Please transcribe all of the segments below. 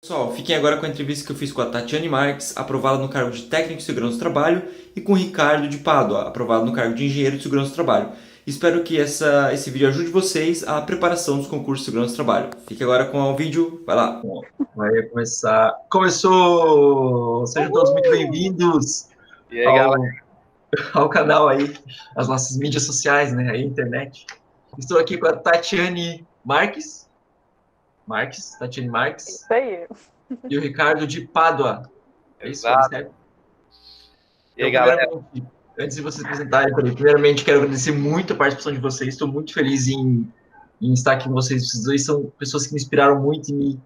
Pessoal, fiquem agora com a entrevista que eu fiz com a Tatiane Marques, aprovada no cargo de técnico de segurança do trabalho, e com o Ricardo de Pádua, aprovado no cargo de engenheiro de segurança do trabalho. Espero que esse vídeo ajude vocês à preparação dos concursos de segurança do trabalho. Fique agora com o vídeo, vai lá! Bom, vai começar. Começou! Sejam todos muito bem-vindos E aí, galera? ao, ao canal aí, as nossas mídias sociais, né? A internet. Estou aqui com a Tatiane Marques. Tatiane Marques. Isso aí. E o Ricardo de Pádua. É isso, Exato. certo? E aí, galera? Antes de vocês apresentarem, primeiramente quero agradecer muito a participação de vocês. Estou muito feliz em estar aqui com vocês. Vocês dois são pessoas que me inspiraram muito e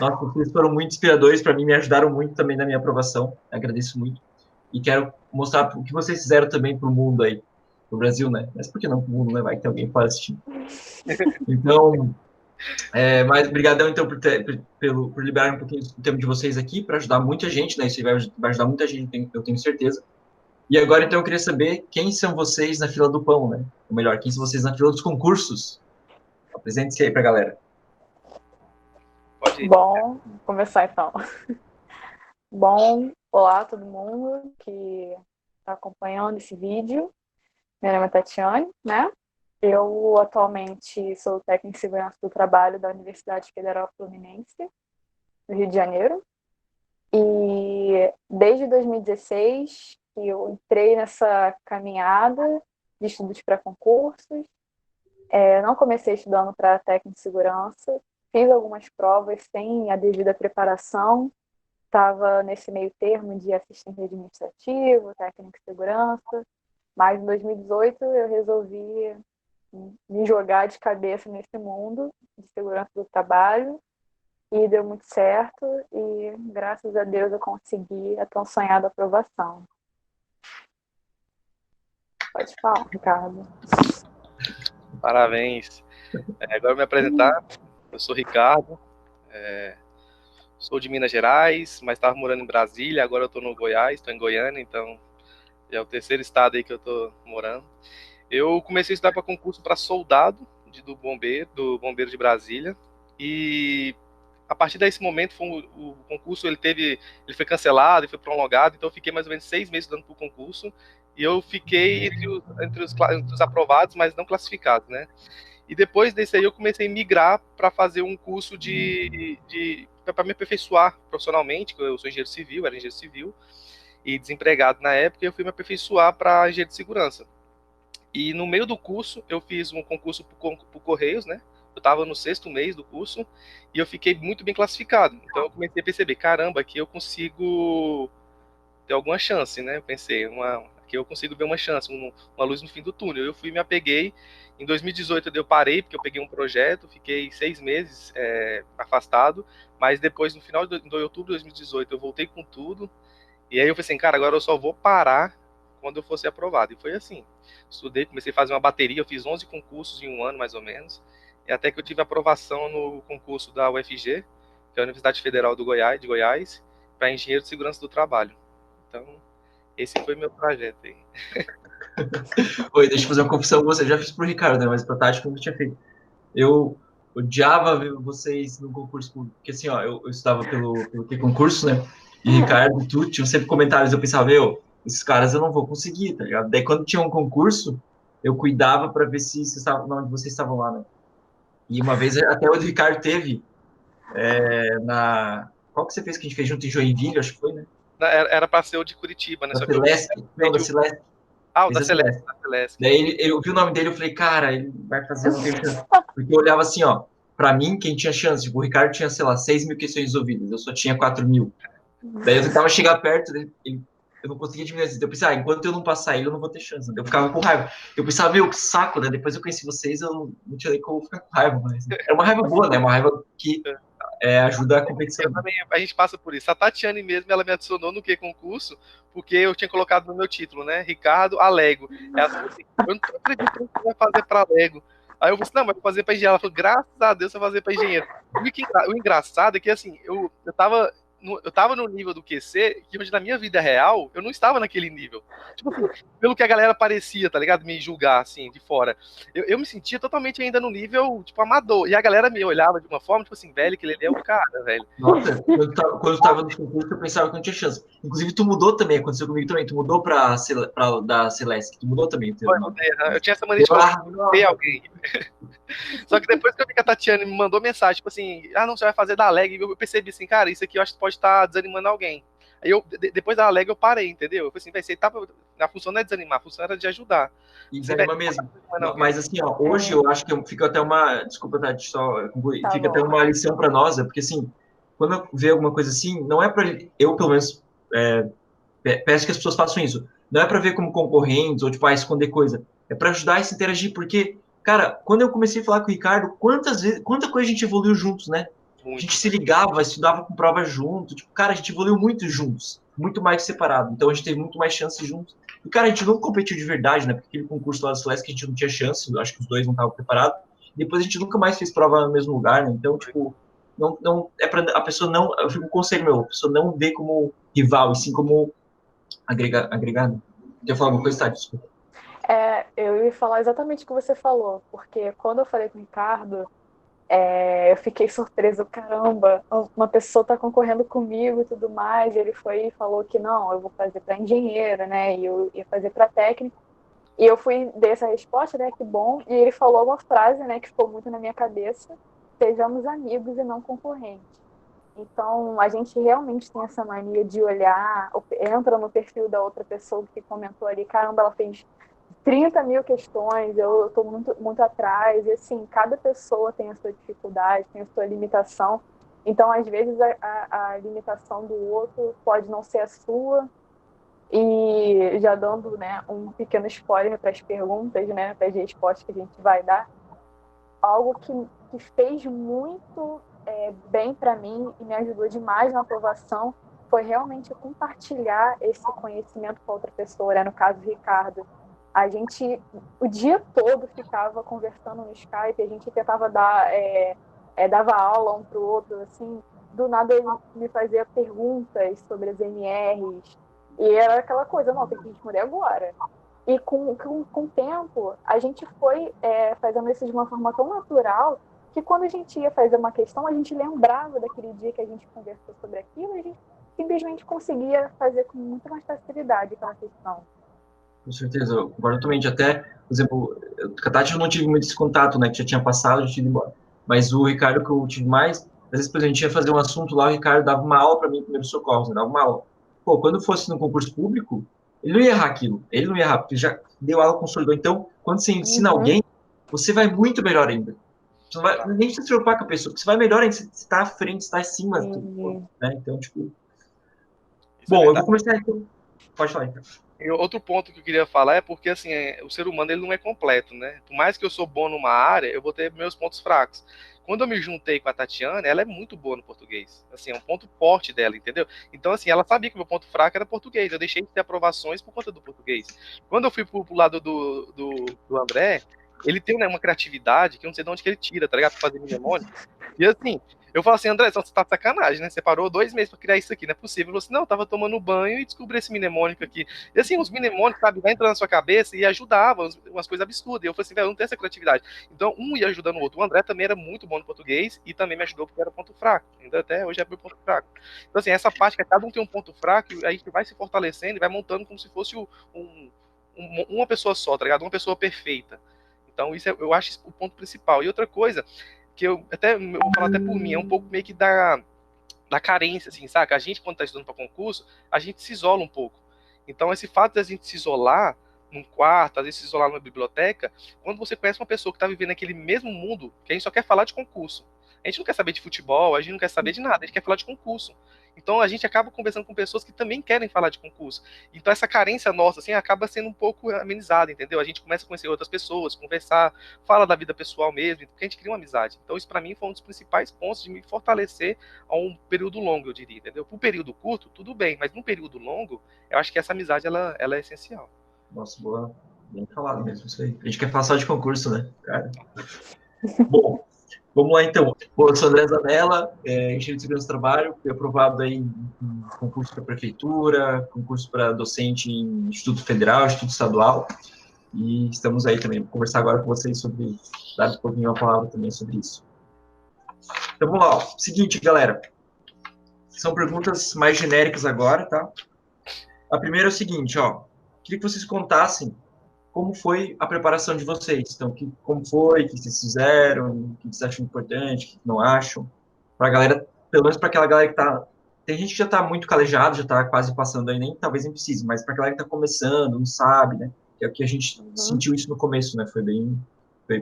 Nossa, vocês foram muito inspiradores para mim, me ajudaram muito também na minha aprovação. Agradeço muito. E quero mostrar o que vocês fizeram também para o mundo aí, para o Brasil, né? Mas por que não para o mundo, né? Vai que tem alguém para assistir. Então, mas obrigadão, então, por liberar um pouquinho do tempo de vocês aqui, para ajudar muita gente, né? Isso vai ajudar muita gente, eu tenho certeza. E agora, então, eu queria saber quem são vocês na fila do pão, né? Ou melhor, quem são vocês na fila dos concursos? Apresente-se aí para a galera. Pode ir. Bom, vou começar então. Bom, olá todo mundo que está acompanhando esse vídeo. Meu nome é Tatiane, né? Eu atualmente sou técnica em segurança do trabalho da Universidade Federal Fluminense, do Rio de Janeiro. E desde 2016 que eu entrei nessa caminhada de estudos para concursos. Não comecei estudando para técnica de segurança, fiz algumas provas sem a devida preparação, estava nesse meio termo de assistente administrativo, técnico de segurança, mas em 2018 eu resolvi me jogar de cabeça nesse mundo de segurança do trabalho e deu muito certo e graças a Deus eu consegui a tão sonhada aprovação. Pode falar, Ricardo. Parabéns. Agora eu vou me apresentar. Eu sou Ricardo, sou de Minas Gerais, mas estava morando em Brasília, agora eu estou no Goiás, estou em Goiânia, então já é o terceiro estado aí que eu estou morando. Eu comecei a estudar para concurso para soldado do bombeiro de Brasília, e a partir desse momento o concurso ele foi cancelado e foi prolongado, então eu fiquei mais ou menos 6 meses estudando para o concurso, e eu fiquei entre os aprovados, mas não classificados, né? E depois desse aí eu comecei a migrar para fazer um curso para me aperfeiçoar profissionalmente, que eu sou engenheiro civil, era engenheiro civil, e desempregado na época, eu fui me aperfeiçoar para engenheiro de segurança. E no meio do curso, eu fiz um concurso por Correios, né? Eu estava no 6º mês do curso, e eu fiquei muito bem classificado. Então eu comecei a perceber, caramba, aqui eu consigo ter alguma chance, né? Eu pensei, aqui eu consigo ver uma chance, uma luz no fim do túnel. Eu fui me apeguei. Em 2018 eu parei, porque eu peguei um projeto, fiquei 6 meses afastado, mas depois, no final de outubro de 2018, eu voltei com tudo, e aí eu falei assim, cara, agora eu só vou parar quando eu fosse aprovado. E foi assim, estudei, comecei a fazer uma bateria, eu fiz 11 concursos em um ano, mais ou menos, e até que eu tive aprovação no concurso da UFG, que é a Universidade Federal de Goiás, para engenheiro de segurança do trabalho. Então, esse foi meu trajeto aí. Oi, deixa eu fazer uma confissão com você. Eu já fiz pro Ricardo, né? Mas pra Tati eu nunca tinha feito. Eu odiava ver vocês no concurso público. Porque assim, ó, eu estudava pelo concurso, né? E Ricardo e tu tinham sempre comentários. Eu pensava, esses caras eu não vou conseguir, tá ligado? Daí quando tinha um concurso, eu cuidava pra ver se onde vocês estavam lá, né? E uma vez até o Ricardo teve Qual que você fez que a gente fez junto em Joinville, acho que foi, né? Era para ser o de Curitiba, né? Da Celeste? Não, da Celeste. Ah, o da Celeste. Daí eu vi o nome dele, eu falei, cara, ele vai fazer, não tem chance. Porque eu olhava assim, ó, pra mim, quem tinha chance, tipo, o Ricardo tinha, sei lá, 6 mil questões resolvidas, eu só tinha 4 mil. Daí eu tentava chegar perto dele, eu não conseguia diminuir assim. Eu pensava, enquanto eu não passar ele, eu não vou ter chance. Eu ficava com raiva. Eu pensava, que saco, né? Depois eu conheci vocês, eu não tinha nem como ficar com raiva, mas era uma raiva boa, né? Uma raiva que ajuda a competição. Também, a gente passa por isso. A Tatiane mesmo, ela me adicionou no concurso, porque eu tinha colocado no meu título, né? Ricardo Alego. Ela falou assim, eu não tô acreditando que você vai fazer para Alego. Aí eu falei assim, não, mas vou fazer para engenheiro. Ela falou, graças a Deus, você vai fazer para engenheiro. O engraçado é que, assim, eu tava eu tava no nível do QC, que hoje na minha vida real, eu não estava naquele nível. Tipo assim, pelo que a galera parecia, tá ligado? Me julgar, assim, de fora. Eu me sentia totalmente ainda no nível, tipo, amador. E a galera me olhava de uma forma, tipo assim, velho, que ele é o cara, velho. Nossa, quando eu tava no concurso, eu pensava que não tinha chance. Inclusive, tu mudou também, aconteceu comigo também. Tu mudou da Celeste, tu mudou também o teu nome. Eu tinha essa mania de ter alguém. Só que depois que eu vi que a Tatiane me mandou mensagem, tipo assim, não, você vai fazer da Leg, eu percebi assim, cara, isso aqui eu acho que pode estar desanimando alguém. Aí depois da Leg eu parei, entendeu? Eu falei assim, você tá, a função não é desanimar, a função era de ajudar. E desanima mesmo. Mas assim, ó, hoje eu acho que fica até desculpa, Tati, só concluir, Tá fica bom. até uma lição para nós, porque assim, quando eu ver alguma coisa assim, não é para eu, pelo menos, peço que as pessoas façam isso. Não é para ver como concorrentes ou, tipo, esconder coisa. É para ajudar e se interagir, porque, cara, quando eu comecei a falar com o Ricardo, quanta coisa a gente evoluiu juntos, né? Muito. A gente se ligava, estudava com prova junto. Tipo, cara, a gente evoluiu muito juntos. Muito mais separado. Então a gente teve muito mais chances juntos. E, cara, a gente não competiu de verdade, né? Porque aquele concurso lá da Celeste que a gente não tinha chance. Eu acho que os dois não estavam preparados. Depois a gente nunca mais fez prova no mesmo lugar, né? Então, tipo, não é para a pessoa não. Eu fico um conselho meu, a pessoa não vê como rival, e sim como agregado. Quer falar alguma coisa, tá? Desculpa. Eu ia falar exatamente o que você falou, porque quando eu falei com o Ricardo, eu fiquei surpresa, caramba, uma pessoa está concorrendo comigo e tudo mais, e ele foi e falou que não, eu vou fazer para engenheiro, né, e eu ia fazer para técnico, e eu dei essa resposta, né, que bom, e ele falou uma frase, né, que ficou muito na minha cabeça: sejamos amigos e não concorrentes. Então, a gente realmente tem essa mania de olhar, entra no perfil da outra pessoa que comentou ali, caramba, ela fez 30 mil questões, eu estou muito, muito atrás, e assim, cada pessoa tem a sua dificuldade, tem a sua limitação, então às vezes a limitação do outro pode não ser a sua, e já dando, né, um pequeno spoiler para as perguntas, né, para as respostas que a gente vai dar, algo que fez muito bem para mim e me ajudou demais na aprovação foi realmente compartilhar esse conhecimento com outra pessoa, né, no caso do Ricardo. A gente, o dia todo, ficava conversando no Skype, a gente tentava dava aula um para o outro, assim, do nada ele me fazia perguntas sobre as MRs, e era aquela coisa, não, tem que responder agora. E com o tempo, a gente foi fazendo isso de uma forma tão natural que quando a gente ia fazer uma questão, a gente lembrava daquele dia que a gente conversou sobre aquilo e a gente simplesmente conseguia fazer com muito mais facilidade aquela questão. Com certeza, eu concordo totalmente. Até, por exemplo, com a Tati eu não tive muito esse contato, né? Que já tinha passado, já tinha ido embora. Mas o Ricardo que eu tive mais, às vezes, por exemplo, a gente ia fazer um assunto lá, o Ricardo dava uma aula para mim, primeiro socorro, né? Dava uma aula. Pô, quando fosse no concurso público, ele não ia errar aquilo. Ele não ia errar, porque já deu aula, consolidou. Então, quando você ensina alguém, você vai muito melhor ainda. Você não vai nem se preocupar com a pessoa, porque você vai melhor ainda, você está à frente, você está acima. Né? Então, tipo... Bom, eu vou começar então. Pode falar, então. E outro ponto que eu queria falar é porque assim, o ser humano ele não é completo, né? Por mais que eu sou bom numa área, eu vou ter meus pontos fracos. Quando eu me juntei com a Tatiana, ela é muito boa no português. Assim, é um ponto forte dela, entendeu? Então, assim, ela sabia que meu ponto fraco era português. Eu deixei de ter aprovações por conta do português. Quando eu fui pro lado do André, ele tem, né, uma criatividade que eu não sei de onde que ele tira, tá ligado? Pra fazer mnemônica. E assim, eu falo assim, André, você tá de sacanagem, né? Você parou 2 meses pra criar isso aqui, não é possível. Ele falou assim, não, eu tava tomando banho e descobri esse mnemônico aqui. E assim, os mnemônicos, sabe, vai entrando na sua cabeça e ajudava, umas coisas absurdas. E eu falei assim, velho, eu não tenho essa criatividade. Então, um ia ajudando o outro. O André também era muito bom no português e também me ajudou porque era ponto fraco. Ainda até hoje é meu ponto fraco. Então, assim, essa parte que cada um tem um ponto fraco, aí a gente vai se fortalecendo e vai montando como se fosse uma pessoa só, tá ligado? Uma pessoa perfeita. Então, isso eu acho o ponto principal. E outra coisa, que eu vou falar até por mim, é um pouco meio que da carência, assim, saca? A gente, quando tá estudando para concurso, a gente se isola um pouco. Então, esse fato de a gente se isolar num quarto, às vezes se isolar numa biblioteca, quando você conhece uma pessoa que tá vivendo aquele mesmo mundo, que a gente só quer falar de concurso. A gente não quer saber de futebol, a gente não quer saber de nada, a gente quer falar de concurso. Então a gente acaba conversando com pessoas que também querem falar de concurso. Então essa carência nossa, assim, acaba sendo um pouco amenizada, entendeu? A gente começa a conhecer outras pessoas, conversar, fala da vida pessoal mesmo, porque a gente cria uma amizade. Então isso para mim foi um dos principais pontos de me fortalecer a um período longo, eu diria, entendeu? Para um período curto, tudo bem, mas num período longo, eu acho que essa amizade, ela é essencial. Nossa, boa. Bem falado mesmo, isso aí. A gente quer falar só de concurso, né, cara? Bom, Vamos lá, então. Bom, eu sou André Zanella, engenheiro de segurança do trabalho, fui aprovado aí em concurso para prefeitura, concurso para docente em Instituto Federal, Instituto Estadual, e estamos aí também. Vou conversar agora com vocês sobre, dar um pouquinho uma palavra também sobre isso. Então, vamos lá. Seguinte, galera. São perguntas mais genéricas agora, tá? A primeira é o seguinte, ó. Queria que vocês contassem como foi a preparação de vocês. Então, como foi, o que vocês fizeram, o que vocês acham importante, o que não acham. Para a galera, pelo menos para aquela galera que tá... Tem gente que já está muito calejado, já está quase passando aí, talvez nem precise, mas para aquela que está começando, não sabe, né? Que é o que a gente sentiu isso no começo, né? Foi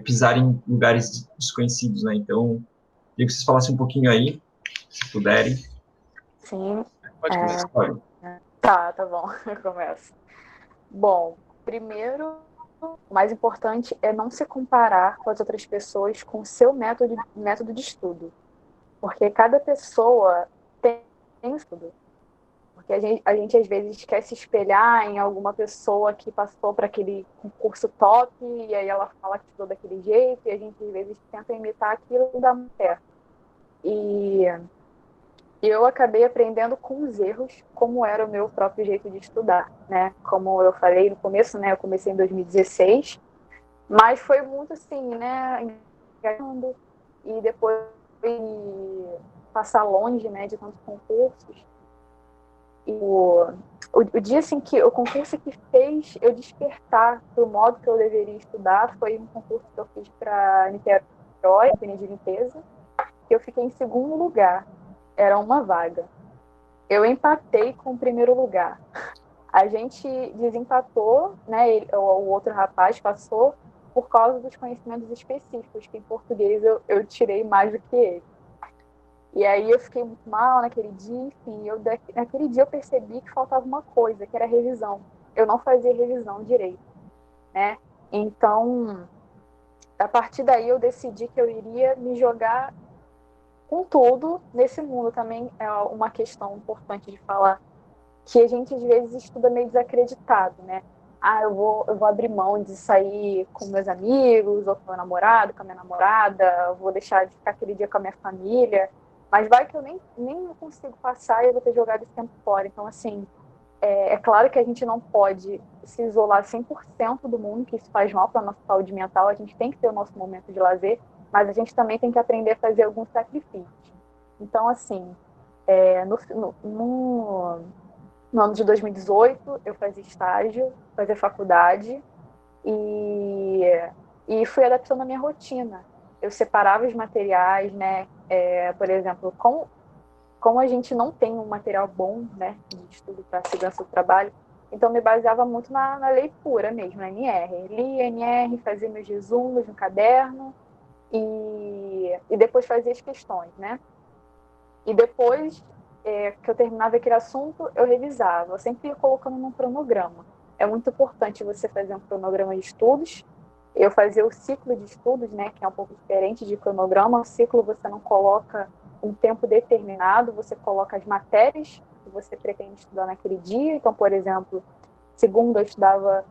pisar em lugares desconhecidos, né? Então, queria que vocês falassem um pouquinho aí, se puderem. Sim. Pode começar. Tá bom, eu começo. Bom, primeiro, o mais importante é não se comparar com as outras pessoas com o seu método de estudo. Porque cada pessoa tem estudo. Porque a gente às vezes quer se espelhar em alguma pessoa que passou para aquele concurso top, e aí ela fala que estudou daquele jeito, e a gente às vezes tenta imitar aquilo e não dá muito certo. E eu acabei aprendendo com os erros como era o meu próprio jeito de estudar, né? Como eu falei no começo, né? Eu comecei em 2016, mas foi muito assim, né? Engajando, e depois passar longe, né? De tantos concursos. E o dia assim que o concurso que fez eu despertar para o modo que eu deveria estudar foi um concurso que eu fiz para Niterói, de limpeza, que eu fiquei em segundo lugar. Era uma vaga. Eu empatei com o primeiro lugar. A gente desempatou, né? O outro rapaz passou por causa dos conhecimentos específicos, que em português eu tirei mais do que ele. E aí eu fiquei muito mal naquele dia, enfim, naquele dia eu percebi que faltava uma coisa, que era a revisão. Eu não fazia revisão direito, né? Então, a partir daí eu decidi que eu iria me jogar com tudo nesse mundo. Também é uma questão importante de falar, que a gente às vezes estuda meio desacreditado, né? Eu vou abrir mão de sair com meus amigos, ou com meu namorado, com a minha namorada, eu vou deixar de ficar aquele dia com a minha família, mas vai que eu nem consigo passar e eu vou ter jogado esse tempo fora. Então, assim, é claro que a gente não pode se isolar 100% do mundo, que isso faz mal para a nossa saúde mental, a gente tem que ter o nosso momento de lazer, mas a gente também tem que aprender a fazer alguns sacrifícios. Então, assim, no ano de 2018, eu fazia estágio, fazia faculdade e fui adaptando a minha rotina. Eu separava os materiais, né? Por exemplo, como a gente não tem um material bom, né, de estudo para segurança do trabalho, então me baseava muito na leitura mesmo, na NR. Lia NR, fazia meus resumos no caderno e depois fazia as questões, né? E depois que eu terminava aquele assunto, eu revisava. Eu sempre ia colocando num cronograma. É muito importante você fazer um cronograma de estudos. Eu fazia o ciclo de estudos, né, que é um pouco diferente de cronograma. O ciclo você não coloca um tempo determinado, você coloca as matérias que você pretende estudar naquele dia. Então, por exemplo, segunda eu estudava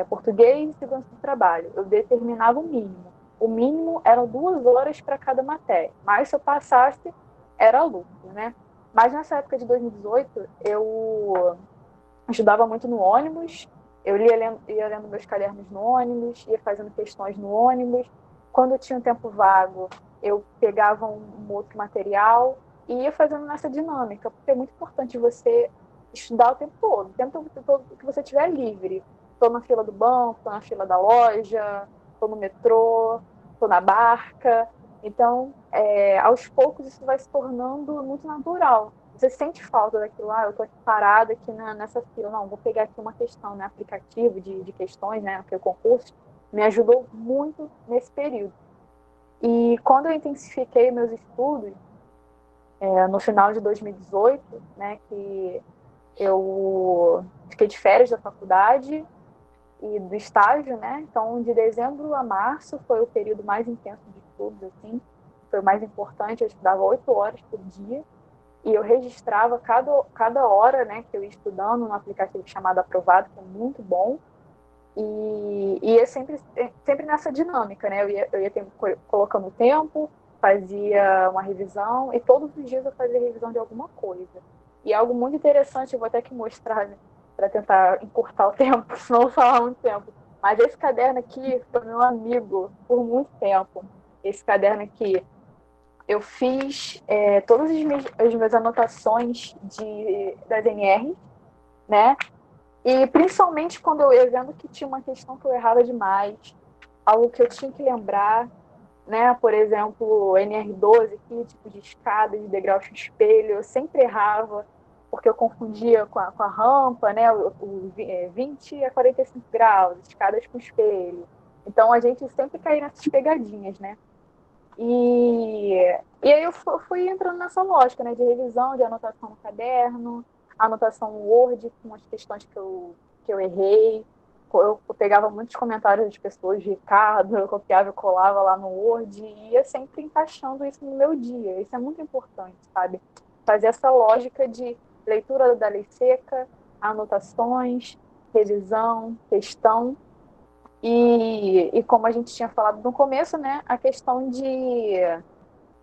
português e segurança do trabalho. Eu determinava o mínimo. O mínimo eram 2 horas para cada matéria. Mas se eu passasse, era lucro, né? Mas nessa época de 2018, eu estudava muito no ônibus, eu ia lendo meus cadernos no ônibus, ia fazendo questões no ônibus. Quando eu tinha um tempo vago, eu pegava um outro material e ia fazendo nessa dinâmica, porque é muito importante você estudar o tempo todo que você estiver livre. Estou na fila do banco, estou na fila da loja, estou no metrô, estou na barca. Então, aos poucos, isso vai se tornando muito natural. Você sente falta daquilo, eu estou aqui parada aqui nessa fila, não, vou pegar aqui uma questão, né, aplicativo de questões, né, que é o concurso, me ajudou muito nesse período. E quando eu intensifiquei meus estudos, no final de 2018, né, que eu fiquei de férias da faculdade e do estágio, né, então de dezembro a março foi o período mais intenso de estudos, assim, foi o mais importante, eu estudava 8 horas por dia, e eu registrava cada hora, né, que eu ia estudando no aplicativo chamado Aprovado, que é muito bom, e ia sempre nessa dinâmica, né, eu ia colocando o tempo, fazia uma revisão e todos os dias eu fazia revisão de alguma coisa. E algo muito interessante, eu vou até que mostrar, né, para tentar encurtar o tempo, senão eu vou falar muito tempo. Mas esse caderno aqui foi meu amigo por muito tempo. Esse caderno aqui, eu fiz todas as minhas anotações das NR, né? E principalmente quando eu ia vendo que tinha uma questão que eu errava demais, algo que eu tinha que lembrar, né? Por exemplo, NR12 aqui, tipo de escada, de degraus com espelho, eu sempre errava, porque eu confundia com a rampa, né? O 20 a 45 graus, escadas com espelho. Então a gente sempre caía nessas pegadinhas, né? E aí eu fui entrando nessa lógica, né? De revisão, de anotação no caderno, anotação no Word, com as questões que eu errei. Eu pegava muitos comentários de pessoas de Ricardo, eu copiava e colava lá no Word e ia sempre encaixando isso no meu dia. Isso é muito importante, sabe? Fazer essa lógica de leitura da lei seca, anotações, revisão, questão e como a gente tinha falado no começo, né? A questão de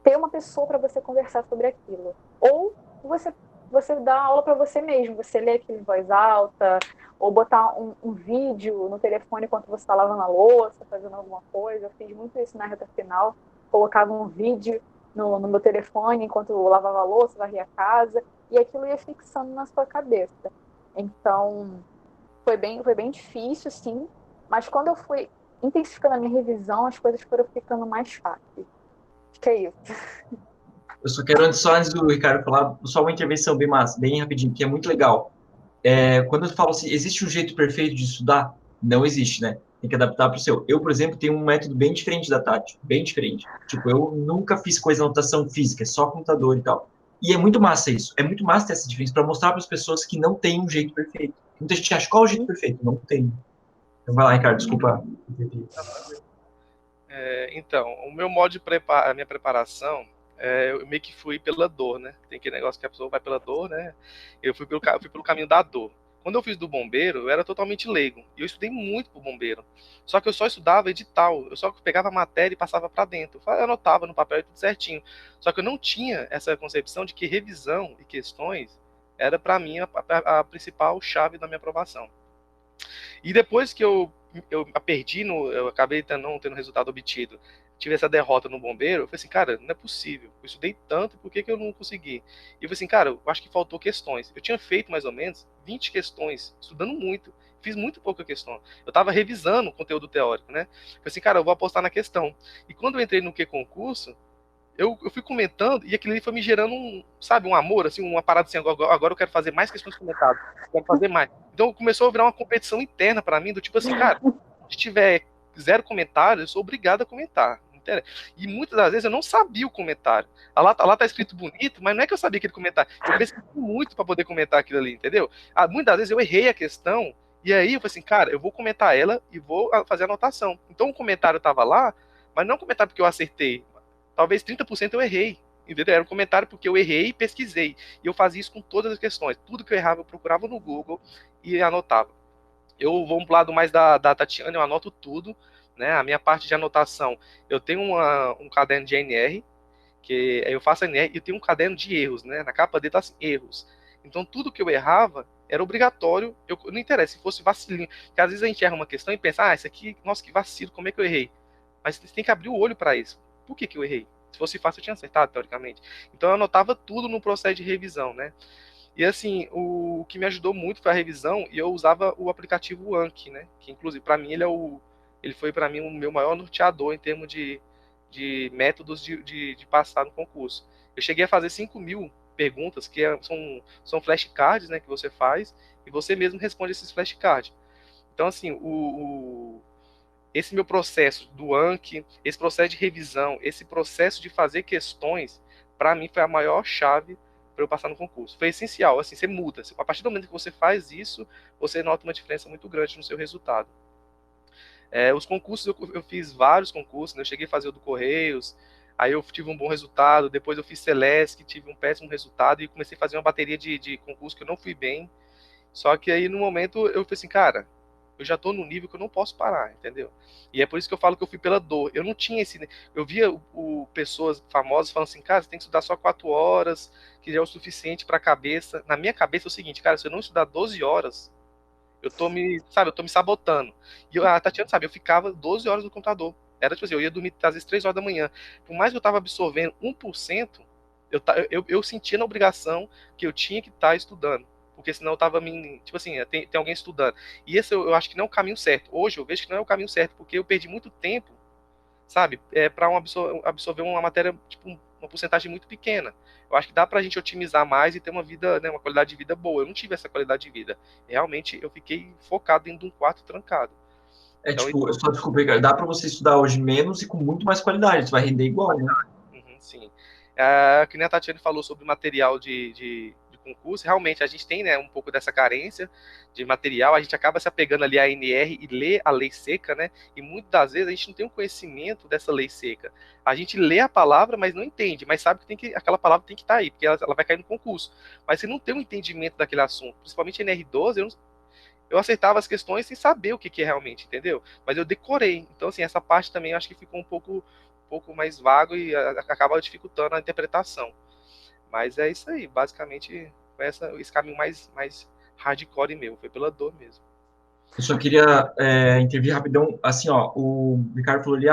ter uma pessoa para você conversar sobre aquilo. Ou você dá aula para você mesmo, você lê aquilo em voz alta, ou botar um vídeo no telefone enquanto você está lavando a louça, fazendo alguma coisa. Eu fiz muito isso na reta final, colocava um vídeo no meu telefone enquanto eu lavava a louça, varria a casa, e aquilo ia fixando na sua cabeça. Então, foi bem difícil, sim, mas quando eu fui intensificando a minha revisão, as coisas foram ficando mais fáceis. Acho que é isso. Eu só quero, antes do Ricardo falar, só uma intervenção bem massa, bem rapidinho, que é muito legal. Quando eu falo assim, existe um jeito perfeito de estudar? Não existe, né? Tem que adaptar para o seu. Eu, por exemplo, tenho um método bem diferente da Tati, bem diferente. Tipo, eu nunca fiz coisa de anotação física, é só computador e tal. E é muito massa isso. É muito massa ter essa diferença para mostrar para as pessoas que não tem um jeito perfeito. Muita gente acha qual é o jeito perfeito? Não tem. Então vai lá, Ricardo, desculpa. Então, o meu modo de preparar, a minha preparação, eu meio que fui pela dor, né? Tem aquele negócio que a pessoa vai pela dor, né? Eu fui pelo caminho da dor. Quando eu fiz do bombeiro, eu era totalmente leigo. E eu estudei muito pro bombeiro. Só que eu só estudava edital. Eu só pegava a matéria e passava para dentro. Eu anotava no papel e tudo certinho. Só que eu não tinha essa concepção de que revisão e questões era para mim a principal chave da minha aprovação. E depois que eu perdi, eu acabei não tendo resultado obtido, tive essa derrota no bombeiro, eu falei assim, cara, não é possível, eu estudei tanto, por que eu não consegui? E eu falei assim, cara, eu acho que faltou questões. Eu tinha feito mais ou menos 20 questões, estudando muito, fiz muito pouca questão. Eu estava revisando o conteúdo teórico, né? Eu falei assim, cara, eu vou apostar na questão. E quando eu entrei no Q-concurso, eu fui comentando e aquilo ali foi me gerando um amor, assim, uma parada assim, agora eu quero fazer mais questões comentadas, quero fazer mais. Então começou a virar uma competição interna para mim, do tipo assim, cara, se tiver 0 comentários, eu sou obrigado a comentar. E muitas das vezes eu não sabia o comentário. Lá tá escrito bonito, mas não é que eu sabia aquele comentário. Eu pesquisei muito para poder comentar aquilo ali, entendeu? Muitas das vezes eu errei a questão, e aí eu falei assim, cara, eu vou comentar ela e vou fazer a anotação. Então o comentário tava lá, mas não é um comentário porque eu acertei. Talvez 30% eu errei. Entendeu? Era um comentário porque eu errei e pesquisei. E eu fazia isso com todas as questões. Tudo que eu errava, eu procurava no Google e anotava. Eu vou pro lado mais da Tatiana, eu anoto tudo. Né? A minha parte de anotação, eu tenho um caderno de NR, que eu faço NR, e eu tenho um caderno de erros. Né? Na capa dele tá assim, erros. Então tudo que eu errava era obrigatório. Não interessa, se fosse vacilinho. Porque às vezes a gente erra uma questão e pensa, isso aqui, nossa, que vacilo, como é que eu errei? Mas você tem que abrir o olho para isso. Por que eu errei? Se fosse fácil, eu tinha acertado, teoricamente. Então, eu anotava tudo no processo de revisão, né? E, assim, o que me ajudou muito foi a revisão, e eu usava o aplicativo Anki, né? Que, inclusive, para mim, ele foi, para mim, o meu maior norteador em termos de métodos de passar no concurso. Eu cheguei a fazer 5.000 perguntas, que são flashcards, né? Que você faz, e você mesmo responde esses flashcards. Então, assim, esse meu processo do Anki, esse processo de revisão, esse processo de fazer questões, para mim foi a maior chave para eu passar no concurso. Foi essencial, assim, você muda. A partir do momento que você faz isso, você nota uma diferença muito grande no seu resultado. Os concursos, eu fiz vários concursos, né? Eu cheguei a fazer o do Correios, aí eu tive um bom resultado, depois eu fiz Celesc, tive um péssimo resultado, e comecei a fazer uma bateria de concursos que eu não fui bem. Só que aí, no momento, eu falei assim, cara, eu já tô no nível que eu não posso parar, entendeu? E é por isso que eu falo que eu fui pela dor. Eu não tinha esse... Eu via pessoas famosas falando assim, cara, você tem que estudar só 4 horas, que já é o suficiente pra cabeça. Na minha cabeça é o seguinte, cara, se eu não estudar 12 horas, eu tô me sabotando. E a Tatiana, sabe, eu ficava 12 horas no computador. Era tipo assim, eu ia dormir às vezes 3 horas da manhã. Por mais que eu tava absorvendo 1%, eu sentia na obrigação que eu tinha que estar estudando. Porque senão eu tava me. Tipo assim, tem alguém estudando. E esse eu acho que não é o caminho certo. Hoje eu vejo que não é o caminho certo, porque eu perdi muito tempo, sabe? Para absorver uma matéria, tipo, uma porcentagem muito pequena. Eu acho que dá pra gente otimizar mais e ter uma vida, né, uma qualidade de vida boa. Eu não tive essa qualidade de vida. Realmente eu fiquei focado dentro de um quarto trancado. É Então, tipo, só desculpa, Ricardo, dá para você estudar hoje menos e com muito mais qualidade, você vai render igual, né? sim. Que nem a Tatiana falou sobre material de concurso, realmente a gente tem, né, um pouco dessa carência de material, a gente acaba se apegando ali à ANR e lê a lei seca, né? E muitas das vezes a gente não tem um conhecimento dessa lei seca. A gente lê a palavra, mas não entende, mas sabe que aquela palavra tem que estar aí, porque ela vai cair no concurso. Mas você não tem um entendimento daquele assunto, principalmente NR12, eu acertava as questões sem saber o que é realmente, entendeu? Mas eu decorei. Então, assim, essa parte também eu acho que ficou um pouco mais vago e acaba dificultando a interpretação. Mas é isso aí, basicamente foi esse caminho mais hardcore meu, foi pela dor mesmo. Eu só queria intervir rapidão, assim, ó, o Ricardo falou ali,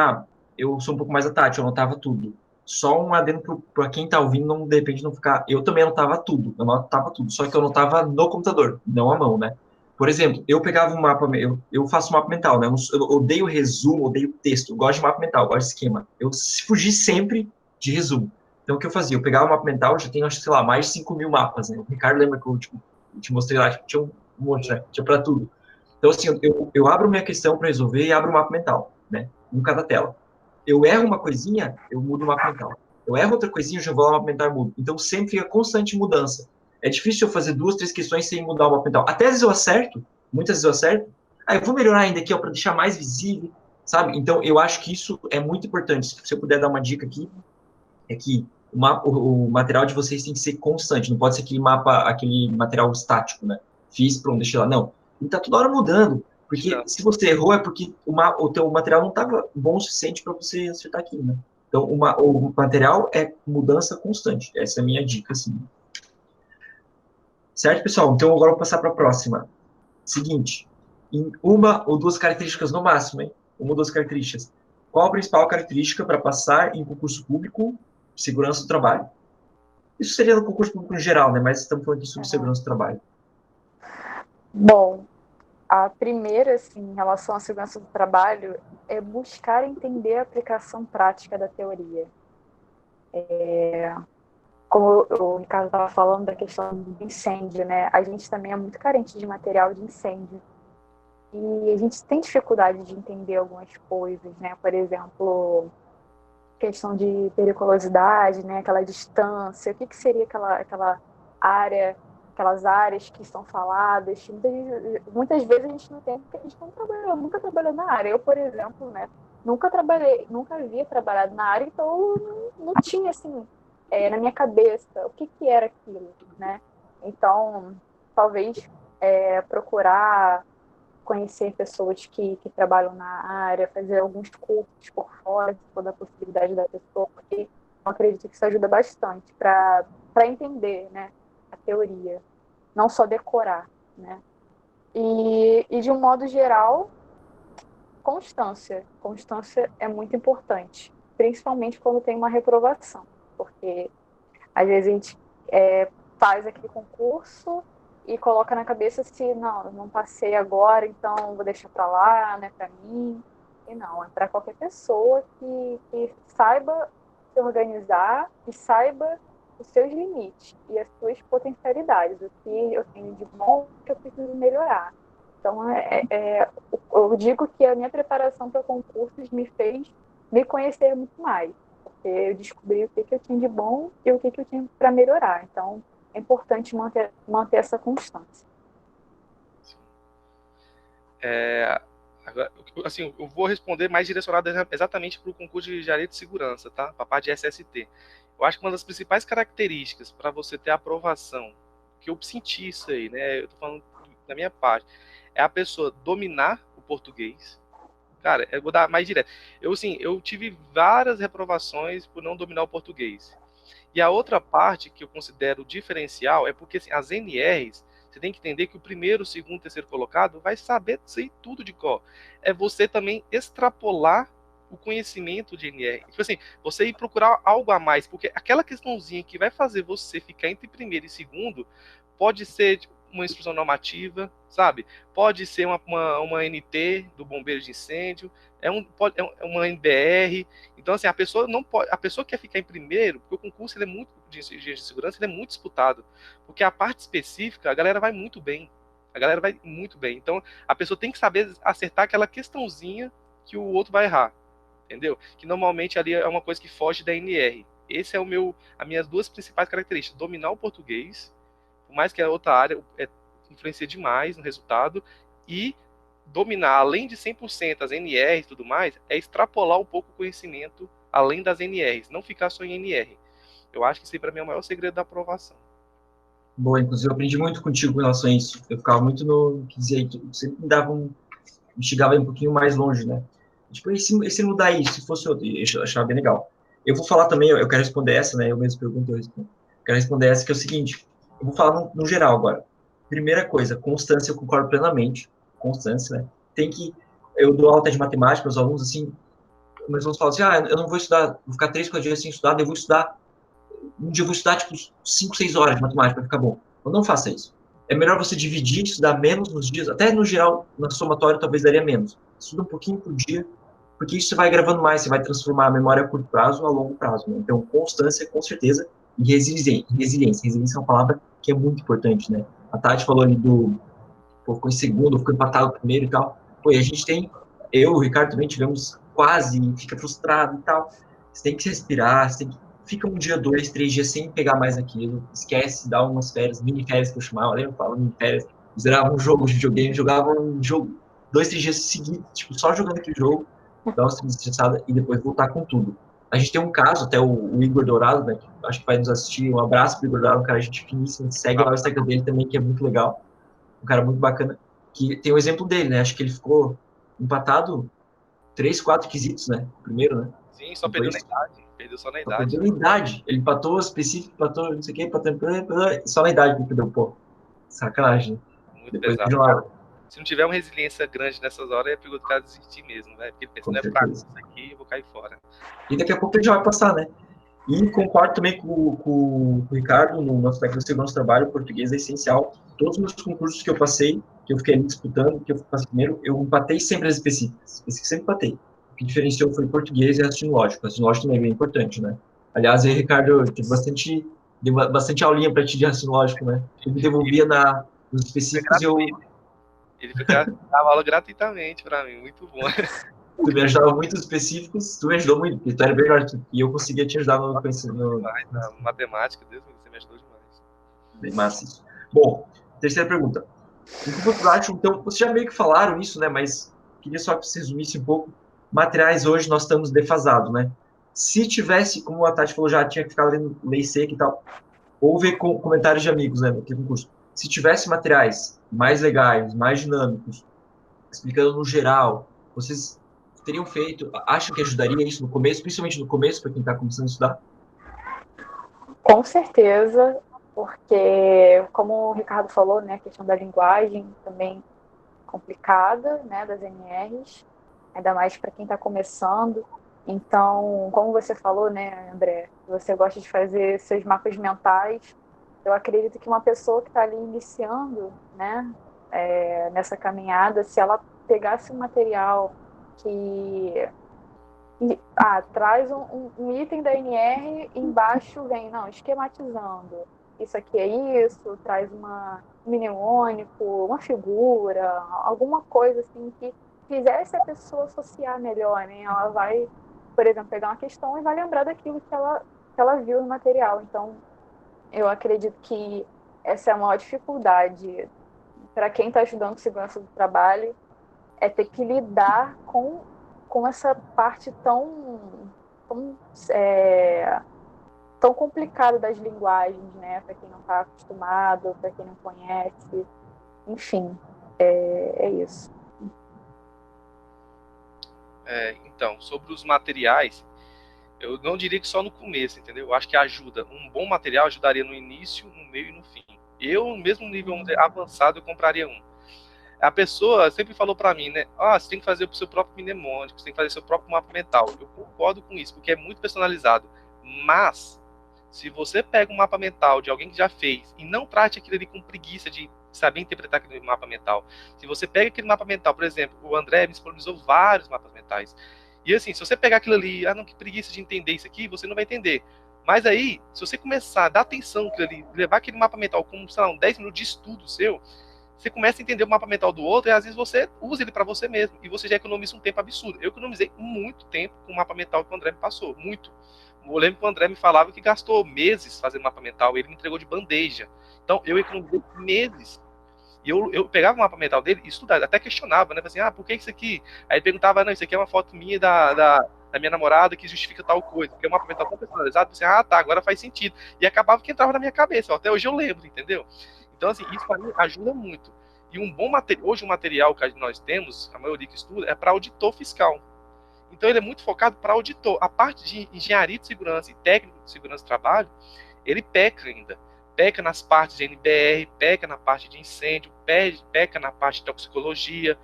eu sou um pouco mais a Tati, eu anotava tudo. Só um adendo para quem tá ouvindo, não, de repente não ficar, eu também anotava tudo, eu anotava tudo, só que eu anotava no computador, não à mão, né? Por exemplo, eu pegava um mapa, eu faço mapa mental, né? Eu odeio resumo, odeio texto, eu gosto de mapa mental, eu gosto de esquema. Eu fugi sempre de resumo. Então, o que eu fazia? Eu pegava o mapa mental, eu já tenho, acho que, sei lá, mais de 5.000 mapas, né? O Ricardo lembra que eu, tipo, te mostrei lá, tipo, tinha um monte, né? Tinha para tudo. Então, assim, eu abro minha questão para resolver e abro o mapa mental, né? Em cada tela. Eu erro uma coisinha, eu mudo o mapa mental. Eu erro outra coisinha, eu já vou ao mapa mental e mudo. Então, sempre fica constante mudança. É difícil eu fazer 2, 3 questões sem mudar o mapa mental. Até às vezes eu acerto, muitas vezes eu acerto. Eu vou melhorar ainda aqui, ó, para deixar mais visível, sabe? Então, eu acho que isso é muito importante. Se eu puder dar uma dica aqui, é que o material de vocês tem que ser constante, não pode ser aquele mapa, aquele material estático, né? Fiz, pronto, deixei lá. Não. Ele está toda hora mudando. Porque se você errou, é porque o teu material não estava bom o suficiente para você acertar aquilo, né? Então, o material é mudança constante. Essa é a minha dica, assim. Certo, pessoal? Então, agora eu vou passar para a próxima. Seguinte, em uma ou duas características no máximo, hein? Uma ou duas características. Qual a principal característica para passar em concurso público de segurança do trabalho? Isso seria no concurso público em geral, né? Mas estamos falando de subsegurança do trabalho. Bom, a primeira, assim, em relação à segurança do trabalho, é buscar entender a aplicação prática da teoria. Como o Ricardo estava falando da questão do incêndio, né? A gente também é muito carente de material de incêndio. E a gente tem dificuldade de entender algumas coisas, né? Por exemplo, questão de periculosidade, né? Aquela distância, o que seria aquela área, aquelas áreas que são faladas. Muitas vezes a gente não tem, porque a gente não trabalhou, nunca trabalhou na área. Eu, por exemplo, né? Nunca havia trabalhado na área, então não tinha, assim, na minha cabeça o que era aquilo, né? Então, talvez procurar conhecer pessoas que trabalham na área, fazer alguns cursos por fora, se for da possibilidade da pessoa, porque eu acredito que isso ajuda bastante para entender, né, a teoria, não só decorar, né? E de um modo geral, constância. Constância é muito importante, principalmente quando tem uma reprovação, porque às vezes a gente faz aquele concurso e coloca na cabeça se não passei agora, então vou deixar para lá, né, para mim. E não, é para qualquer pessoa que saiba se organizar e saiba os seus limites e as suas potencialidades, o que eu tenho de bom, o que eu preciso melhorar. Então, eu digo que a minha preparação para concursos me fez me conhecer muito mais, porque eu descobri o que eu tinha de bom e o que eu tinha para melhorar. Então, é importante manter essa constância. Agora, assim, eu vou responder mais direcionado exatamente para o concurso de engenharia de segurança, tá? Para a parte de SST. Eu acho que uma das principais características para você ter aprovação, que eu senti isso aí, né? Eu tô falando da minha parte, é a pessoa dominar o português. Cara, eu vou dar mais direto. Eu tive várias reprovações por não dominar o português. E a outra parte que eu considero diferencial é porque assim, as NRs, você tem que entender que o primeiro, o segundo, o terceiro colocado vai saber sei tudo de cor. É você também extrapolar o conhecimento de NR. Tipo assim, você ir procurar algo a mais, porque aquela questãozinha que vai fazer você ficar entre primeiro e segundo pode ser tipo, uma instrução normativa, sabe? Pode ser uma NT do bombeiro de incêndio, é uma NBR. Então, assim, a pessoa não pode. A pessoa que quer ficar em primeiro, porque o concurso ele é muito de segurança, ele é muito disputado. Porque a parte específica, a galera vai muito bem. A galera vai muito bem. Então, a pessoa tem que saber acertar aquela questãozinha que o outro vai errar. Entendeu? Que normalmente ali é uma coisa que foge da NR. Esse é as minhas duas principais características: dominar o português, por mais que a outra área influencia demais no resultado, e dominar, além de 100% as NRs e tudo mais, é extrapolar um pouco o conhecimento além das NRs, não ficar só em NR. Eu acho que isso aí para mim é o maior segredo da aprovação. Boa, inclusive eu aprendi muito contigo com relação a isso. Eu ficava muito no que dizer, tu sempre me chegava um pouquinho mais longe, né? Tipo, e se mudar isso, se fosse outro? Eu achava bem legal. Eu vou falar também, eu quero responder essa, né? Eu mesmo pergunto, eu respondo. Eu quero responder essa, que é o seguinte, eu vou falar no geral agora. Primeira coisa, constância, eu concordo plenamente. Constância, né? Eu dou aula de matemática, meus alunos, assim, meus alunos falam assim, eu não vou estudar, vou ficar 3, 4 dias sem estudar, eu vou estudar um dia eu vou estudar, tipo, 5, 6 horas de matemática para ficar bom. Então, não faça isso. É melhor você dividir, estudar menos nos dias, até no geral, na somatória, talvez daria menos. Estuda um pouquinho por dia, porque isso você vai gravando mais, você vai transformar a memória a curto prazo a longo prazo. Né? Então, constância, com certeza, e resiliência. Resiliência é uma palavra que é muito importante, né? A Tati falou ali pô, ficou em segundo, ficou empatado primeiro e tal. Pô, e a gente eu e o Ricardo também tivemos quase, fica frustrado e tal. Você tem que se respirar, fica um dia, 2, 3 dias sem pegar mais aquilo, esquece, dá umas férias, mini férias que eu chamava, lembra? Eu falava mini férias, zerava um jogo de videogame, jogava um jogo, 2, 3 dias seguidos, tipo, só jogando aquele jogo, dar uma estressada e depois voltar com tudo. A gente tem um caso, até o Igor Dourado, né, que acho que vai nos assistir, um abraço pro Igor Dourado, um cara gente finíssima, segue lá o Instagram dele também, que é muito legal, um cara muito bacana, que tem o exemplo dele, né, acho que ele ficou empatado 3, 4 quesitos, né, primeiro, né, Sim, só perdeu depois na idade. Perdeu só na só idade. perdeu na idade. Ele empatou específico, empatou não sei o que, empatou só na idade que ele perdeu, pô. Sacanagem. Muito Depois pesado. de uma, Se não tiver uma resiliência grande nessas horas, é perigoso o cara desistir mesmo, né? Porque ele pensa, com não é pra mim certeza. isso aqui, eu vou cair fora. E daqui a pouco ele já vai passar, né? E concordo também com o Ricardo no aspecto do segundo trabalho, o português é essencial. Todos os meus concursos que eu passei, que eu fiquei ali disputando, que eu passei primeiro, eu empatei sempre as específicas. Específicas sempre empatei. O que diferenciou foi português e raciocínio lógico. Raciocínio lógico também é bem importante, né? Aliás, aí, Ricardo, eu tive dei bastante aulinha para ti de raciocínio lógico, né? Tu me devolvia nos Foi específicos e gratuito. Ele dava aula gratuitamente pra mim, muito bom. tu me ajudava muito nos específicos, tu me ajudou muito, porque tu era melhor e eu conseguia te ajudar no conhecimento. Demais, na matemática, Deus me livre, você me ajudou demais. Bem massa isso. Bom, terceira pergunta. O que vocês acham, então, vocês já meio que falaram isso, né, mas queria só que você resumisse um pouco. Materiais hoje nós estamos defasados, né? Se tivesse, como a Tati falou, já tinha que ficar lendo lei seca e tal, ou ver comentários de amigos, né, no curso. Se tivesse materiais mais legais, mais dinâmicos, explicando no geral, vocês teriam feito, acham que ajudaria isso no começo, principalmente no começo, para quem está começando a estudar? Com certeza, porque, como o Ricardo falou, né, a questão da linguagem também complicada, né, das NRs, ainda mais para quem está começando. Então, como você falou, né, André, você gosta de fazer seus mapas mentais. Eu acredito que uma pessoa que está ali iniciando, né, nessa caminhada, se ela pegasse um material que traz um item da NR e embaixo vem, não, esquematizando. Isso aqui é isso, traz um mnemônico, uma figura, alguma coisa assim que fizesse a pessoa associar melhor, né? Ela vai, por exemplo, pegar uma questão e vai lembrar daquilo que ela viu no material. Então, eu acredito que essa é a maior dificuldade para quem está estudando segurança do trabalho, é ter que lidar com essa parte tão complicada das linguagens, né? Para quem não está acostumado, para quem não conhece, enfim. É isso. Então, sobre os materiais, eu não diria que só no começo, entendeu? Eu acho que ajuda. Um bom material ajudaria no início, no meio e no fim. Eu, mesmo no nível avançado, eu compraria um. A pessoa sempre falou para mim, né? Você tem que fazer o seu próprio mnemônico, você tem que fazer seu próprio mapa mental. Eu concordo com isso, porque é muito personalizado. Mas, se você pega um mapa mental de alguém que já fez e não trate aquilo ali com preguiça de saber interpretar aquele mapa mental, se você pega aquele mapa mental, por exemplo, o André me disponibilizou vários mapas mentais. E assim, se você pegar aquilo ali, não, que preguiça de entender isso aqui, você não vai entender. Mas aí, se você começar a dar atenção naquilo ali, levar aquele mapa mental como, sei lá, 10 minutos de estudo seu, você começa a entender o mapa mental do outro e às vezes você usa ele para você mesmo e você já economiza um tempo absurdo. Eu economizei muito tempo com o mapa mental que o André me passou, muito. Eu lembro que o André me falava que gastou meses fazendo mapa mental, ele me entregou de bandeja. Então eu economizei meses. E eu pegava o mapa mental dele e estudava, até questionava, né? Assim, por que isso aqui? Aí ele perguntava, não, isso aqui é uma foto minha da minha namorada que justifica tal coisa, porque é um mapa mental tão personalizado, assim, tá, agora faz sentido. E acabava que entrava na minha cabeça, até hoje eu lembro, entendeu? Então, assim, isso para mim ajuda muito. E um bom material, hoje o material que nós temos, a maioria que estuda, é para auditor fiscal. Então ele é muito focado para auditor. A parte de engenharia de segurança e técnico de segurança do trabalho, ele peca ainda. Peca nas partes de NBR, peca na parte de incêndio, peca na parte de toxicologia,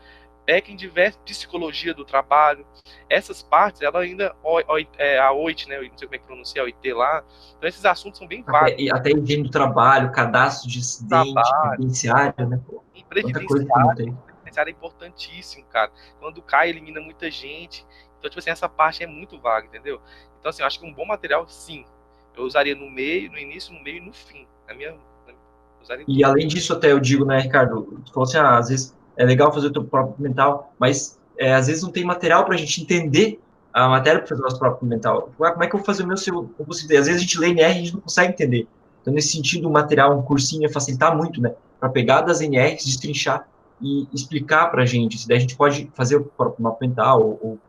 peca em diversas psicologia do trabalho. Essas partes, ela ainda, a OIT, né, eu não sei como é que pronuncia, a OIT lá, então esses assuntos são bem vagos. Até higiene do trabalho, cadastro de acidente, Trabalho, previdenciário, né? Quanta coisa que não tem. previdenciário é importantíssimo, cara. Quando cai, elimina muita gente. Então, tipo assim, essa parte é muito vaga, entendeu? Então, assim, eu acho que um bom material, sim, eu usaria no meio, no início, no meio e no fim. Usaria E além disso, até eu digo, né, Ricardo, tu falou assim, às vezes é legal fazer o teu próprio mental, mas às vezes não tem material para a gente entender a matéria para fazer o nosso próprio mental. Como é que eu vou fazer o meu se eu não consigo? Às vezes a gente lê NR e a gente não consegue entender. Então, nesse sentido, o material, um cursinho ia facilitar muito, né, para pegar das NRs, destrinchar e explicar para a gente. Se daí a gente pode fazer o próprio mapa mental ou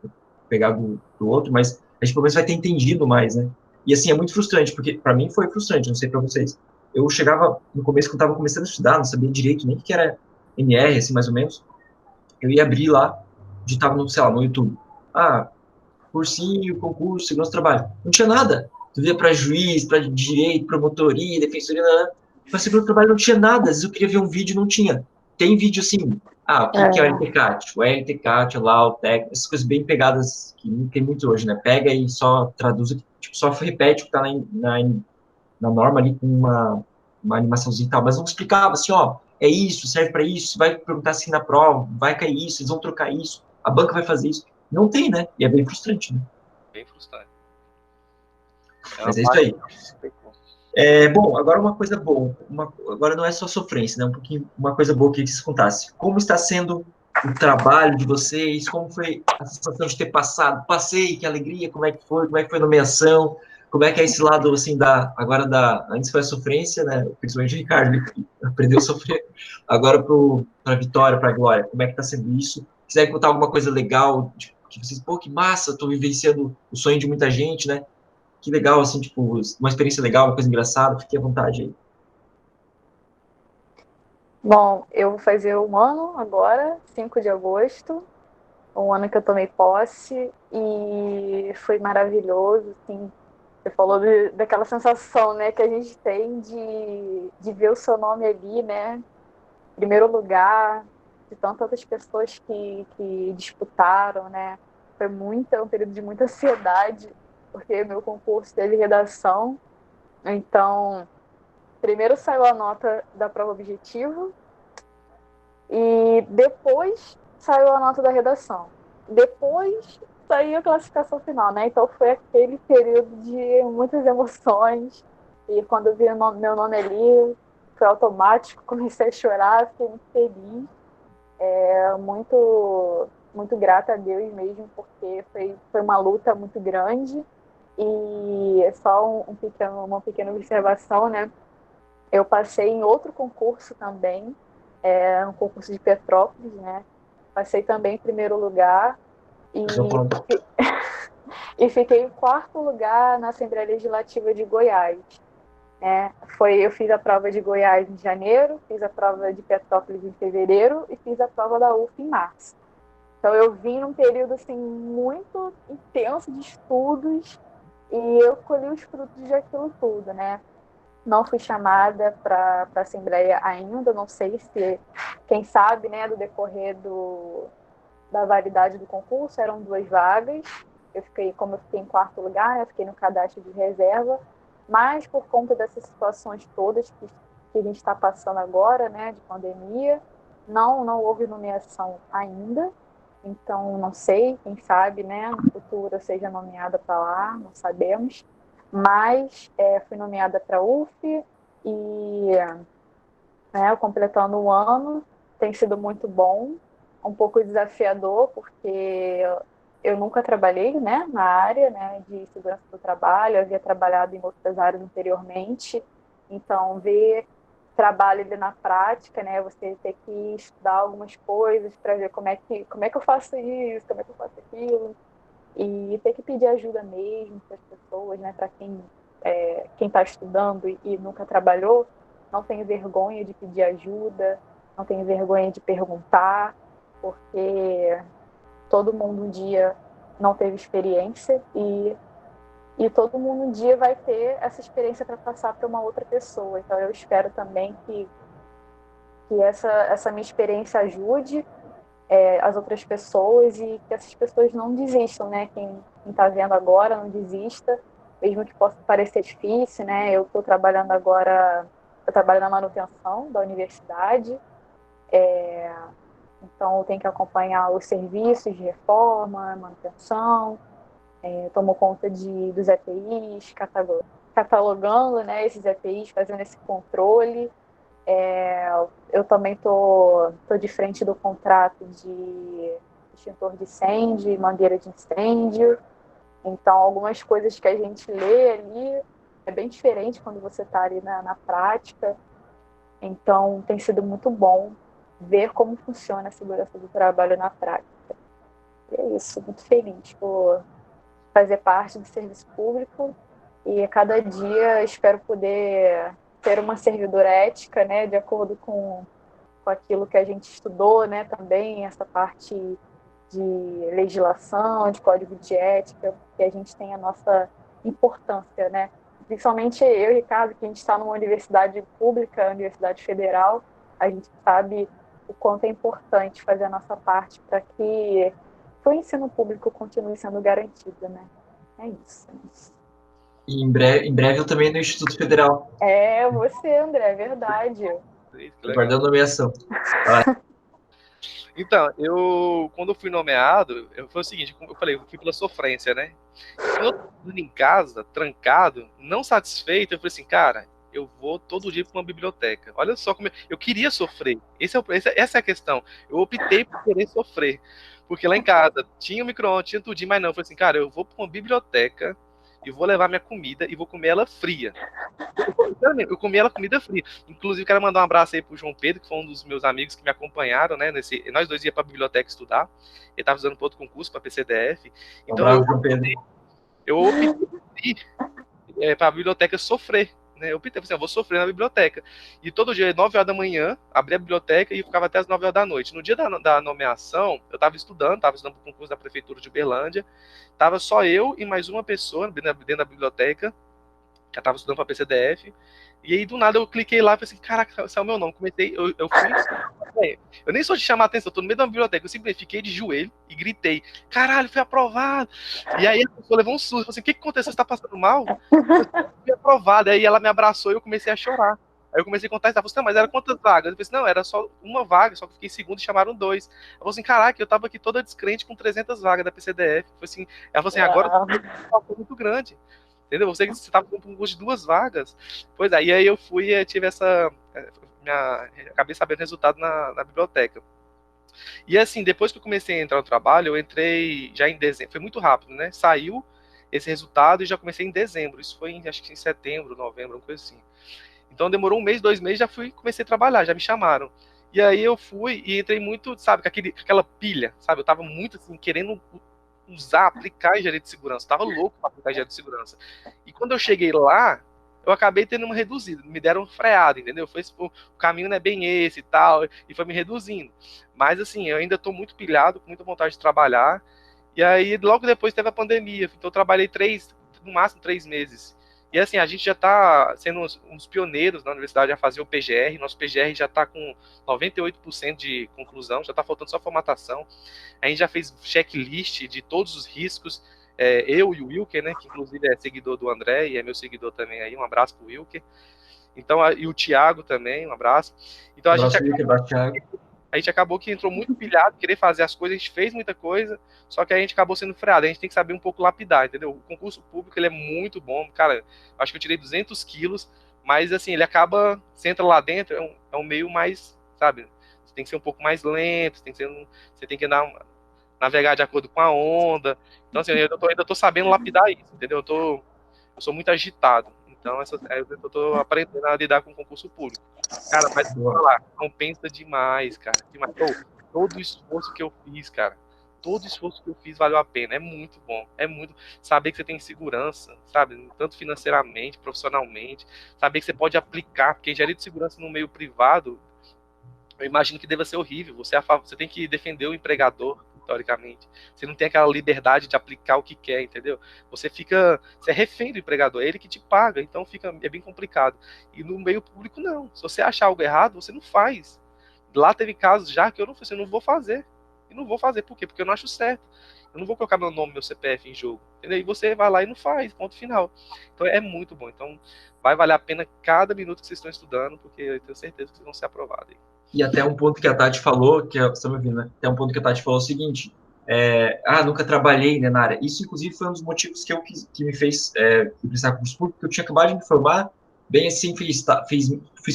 pegar do outro, mas a gente pelo menos vai ter entendido mais, né? E assim, é muito frustrante, porque para mim foi frustrante, não sei para vocês. Eu chegava no começo, quando estava começando a estudar, não sabia direito nem o que era NR, assim, mais ou menos. Eu ia abrir lá, digitava no, sei lá, no YouTube. Cursinho, concurso, segurança do trabalho. Não tinha nada. Tu via para juiz, para direito, promotoria, defensoria, para segurança do trabalho não tinha nada. Às vezes eu queria ver um vídeo, não tinha. Tem vídeo assim, o que é o LTCAT? O LTCAT, lá, o TEC, essas coisas bem pegadas, que tem muito hoje, né? Pega e só traduz, tipo, só repete o que tá na norma ali com uma animaçãozinha e tal, mas não explicava assim, é isso, serve para isso, vai perguntar assim na prova, vai cair isso, eles vão trocar isso, a banca vai fazer isso. Não tem, né? E é bem frustrante, né? bem frustrante. Mas é isso aí. Bom, agora uma coisa boa, agora não é só sofrência, né? Uma coisa boa que vocês contassem. Como está sendo o trabalho de vocês? Como foi a sensação de ter passado? Passei, que alegria, como é que foi? Como é que foi a nomeação? Como é que é esse lado, assim, antes foi a sofrência, né? Principalmente o Ricardo, que aprendeu a sofrer, agora para a vitória, para a glória. Como é que está sendo isso? Se quiser contar alguma coisa legal, tipo, que vocês, que massa, estou vivenciando o sonho de muita gente, né? Que legal, assim, tipo, uma experiência legal, uma coisa engraçada, fique à vontade aí. Bom, eu vou fazer um ano agora, 5 de agosto, um ano que eu tomei posse e foi maravilhoso, assim. Você falou daquela sensação, né, que a gente tem de ver o seu nome ali, né, primeiro lugar, de tantas outras pessoas que disputaram, né. Foi um período de muita ansiedade, porque meu concurso teve redação, então primeiro saiu a nota da prova objetiva e depois saiu a nota da redação. Depois saiu a classificação final, né? Então foi aquele período de muitas emoções. E quando eu vi meu nome ali, foi automático, comecei a chorar, fiquei muito feliz. Muito, muito grata a Deus mesmo, porque foi uma luta muito grande. E é só uma pequena observação, né? Eu passei em outro concurso também, um concurso de Petrópolis, né? Passei também em primeiro lugar e, e fiquei em quarto lugar na Assembleia Legislativa de Goiás. Eu fiz a prova de Goiás em janeiro, fiz a prova de Petrópolis em fevereiro e fiz a prova da UF em março. Então eu vim num período assim muito intenso de estudos e eu colhi os frutos de aquilo tudo, né? Não fui chamada para a Assembleia ainda, não sei se, quem sabe, né, do decorrer da validade do concurso, eram 2 vagas. Como eu fiquei em 4º lugar, eu fiquei no cadastro de reserva, mas por conta dessas situações todas que a gente está passando agora, né, de pandemia, não houve nomeação ainda. Então, não sei, quem sabe, né, no futuro eu seja nomeada para lá, não sabemos. Mas fui nomeada para a UF e completando o ano, tem sido muito bom, um pouco desafiador, porque eu nunca trabalhei, né, na área, né, de segurança do trabalho, eu havia trabalhado em outras áreas anteriormente, então ver trabalho ali na prática, né, você ter que estudar algumas coisas para ver como é que eu faço isso, como é que eu faço aquilo, e ter que pedir ajuda mesmo para as pessoas, né, para quem está estudando e nunca trabalhou, não tenha vergonha de pedir ajuda, não tenha vergonha de perguntar, porque todo mundo um dia não teve experiência e todo mundo um dia vai ter essa experiência para passar para uma outra pessoa. Então eu espero também que essa minha experiência ajude as outras pessoas e que essas pessoas não desistam, né? Quem está vendo agora não desista, mesmo que possa parecer difícil, né? Eu estou trabalhando agora, eu trabalho na manutenção da universidade, então eu tenho que acompanhar os serviços de reforma, manutenção, tomo conta dos EPIs, catalogando, né, esses EPIs, fazendo esse controle. Eu também tô de frente do contrato de extintor de incêndio e mangueira de incêndio. Então, algumas coisas que a gente lê ali é bem diferente quando você está ali na prática. Então, tem sido muito bom ver como funciona a segurança do trabalho na prática. E é isso, muito feliz por fazer parte do serviço público e a cada dia espero poder ser uma servidora ética, né, de acordo com aquilo que a gente estudou, né, também, essa parte de legislação, de código de ética, que a gente tem a nossa importância, né? Principalmente eu e Ricardo, que a gente está numa universidade pública, universidade federal, a gente sabe o quanto é importante fazer a nossa parte para que o ensino público continue sendo garantido, né? É isso. E em breve eu também no Instituto Federal, Você, André, é verdade. Que legal. guardando a nomeação. Então, quando eu fui nomeado, foi o seguinte, como eu falei, eu fui pela sofrência, né? Quando eu estava em casa, trancado, não satisfeito, eu falei assim, cara, eu vou todo dia para uma biblioteca. Olha só como eu queria sofrer. Essa é a questão. Eu optei por querer sofrer. Porque lá em casa tinha o micro-ondas, tinha tudinho, mas não. Eu falei assim, cara, eu vou para uma biblioteca e vou levar minha comida e vou comer ela fria. Eu comi ela comida fria. Inclusive, quero mandar um abraço aí pro João Pedro, que foi um dos meus amigos que me acompanharam, né? Nós dois ia para a biblioteca estudar. Ele estava estudando para outro concurso, para PCDF. Então, João Pedro. eu optei para a biblioteca sofrer. Né? Eu optei, assim, eu vou sofrer na biblioteca. E todo dia, 9 horas da manhã, abria a biblioteca e ficava até as 9 horas da noite. No dia da nomeação, eu estava estudando para o concurso da Prefeitura de Uberlândia. Tava só eu e mais uma pessoa dentro da biblioteca, que estava estudando para PCDF. E aí, do nada, eu cliquei lá e falei assim, caraca, esse é o meu nome. Eu fui... Eu nem sou de chamar atenção, eu tô no meio da biblioteca. Eu simplesmente fiquei de joelho e gritei, caralho, foi aprovado. E aí a pessoa levou um susto, falou assim, o que aconteceu? Você tá passando mal? Fui aprovado. Aí ela me abraçou e eu comecei a chorar. Aí eu comecei a contar, ela falou assim, não, mas era quantas vagas? Eu falei assim, não, era só uma vaga, só que eu fiquei em segundo e chamaram 2. Ela falou assim, caraca, eu tava aqui toda descrente com 300 vagas da PCDF. Ela falou assim, agora é muito grande. Entendeu? Você estava com um concurso de 2 vagas. Pois é, e aí eu fui e tive acabei sabendo o resultado na biblioteca. E assim, depois que eu comecei a entrar no trabalho, eu entrei já em dezembro. Foi muito rápido, né? Saiu esse resultado e já comecei em dezembro. Isso foi, acho que em setembro, novembro, uma coisa assim. Então demorou 1 mês, 2 meses, já comecei a trabalhar, já me chamaram. E aí eu fui e entrei muito, sabe, com aquela pilha, sabe? Eu tava muito assim, querendo aplicar engenharia de segurança. Eu tava louco para aplicar engenharia de segurança. E quando eu cheguei lá, eu acabei tendo uma reduzida, me deram um freado, entendeu? Foi o caminho não é bem esse e tal, e foi me reduzindo. Mas assim, eu ainda estou muito pilhado, com muita vontade de trabalhar. E aí, logo depois teve a pandemia, então eu trabalhei no máximo 3 meses. E assim, a gente já está sendo uns pioneiros na universidade a fazer o PGR. Nosso PGR já está com 98% de conclusão, já está faltando só formatação. A gente já fez checklist de todos os riscos. Eu e o Wilker, né, que inclusive é seguidor do André e é meu seguidor também aí. Um abraço pro Wilker. Então, e o Thiago também, um abraço. Então a gente acabou que entrou muito pilhado, querer fazer as coisas, a gente fez muita coisa, só que a gente acabou sendo freado. A gente tem que saber um pouco lapidar, entendeu? O concurso público, ele é muito bom, cara. Acho que eu tirei 200 quilos, mas assim, ele acaba, você entra lá dentro, é um meio mais, sabe? Você tem que ser um pouco mais lento, você tem que navegar de acordo com a onda. Então, assim, eu ainda tô sabendo lapidar isso, entendeu? Eu sou muito agitado. Então, eu tô aprendendo a lidar com o concurso público. Cara, mas vou falar, compensa demais, cara. Demais. Todo o esforço que eu fiz, cara. Todo o esforço que eu fiz valeu a pena. É muito bom. É muito. Saber que você tem segurança, sabe? Tanto financeiramente, profissionalmente. Saber que você pode aplicar, porque engenharia de segurança no meio privado, eu imagino que deva ser horrível. Você tem que defender o empregador, teoricamente. Você não tem aquela liberdade de aplicar o que quer, entendeu? Você é refém do empregador, é ele que te paga, então é bem complicado. E no meio público, não. Se você achar algo errado, você não faz. Lá teve casos já que eu não vou fazer. E não vou fazer, por quê? Porque eu não acho certo. Eu não vou colocar meu nome, meu CPF em jogo, entendeu? E você vai lá e não faz, ponto final. Então é muito bom. Então vai valer a pena cada minuto que vocês estão estudando, porque eu tenho certeza que vocês vão ser aprovados. E até um ponto que a Tati falou, você está me ouvindo, né? Até um ponto que a Tati falou o seguinte, nunca trabalhei, né, na área. Isso, inclusive, foi um dos motivos que me fez pensar concurso público, porque eu tinha acabado de me formar, bem assim, fiz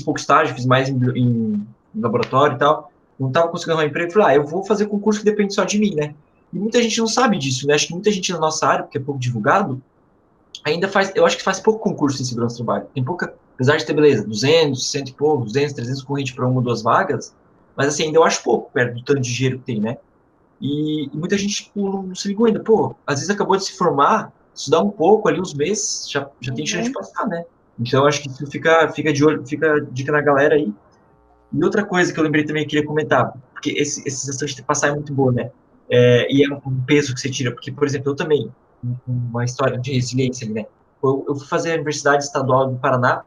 pouco estágio, fiz mais em laboratório e tal, não estava conseguindo arrumar emprego, falei, eu vou fazer concurso que depende só de mim, né? E muita gente não sabe disso, né? Acho que muita gente na nossa área, porque é pouco divulgado, eu acho que faz pouco concurso em segurança do trabalho. Tem pouca, apesar de ter, beleza, 200, 100 e pouco, 200, 300 correntes para uma ou duas vagas, mas assim, ainda eu acho pouco perto do tanto de dinheiro que tem, né? E muita gente, tipo, não se ligou ainda. Pô, às vezes acabou de se formar, estudar um pouco ali, uns meses, já tem chance de passar, né? Então, eu acho que isso fica de olho, fica dica na galera aí. E outra coisa que eu lembrei também, que eu queria comentar, porque essa sensação de passar é muito boa, né? E é um peso que você tira, porque, por exemplo, eu também, uma história de resiliência ali, né? Eu fui fazer a Universidade Estadual do Paraná,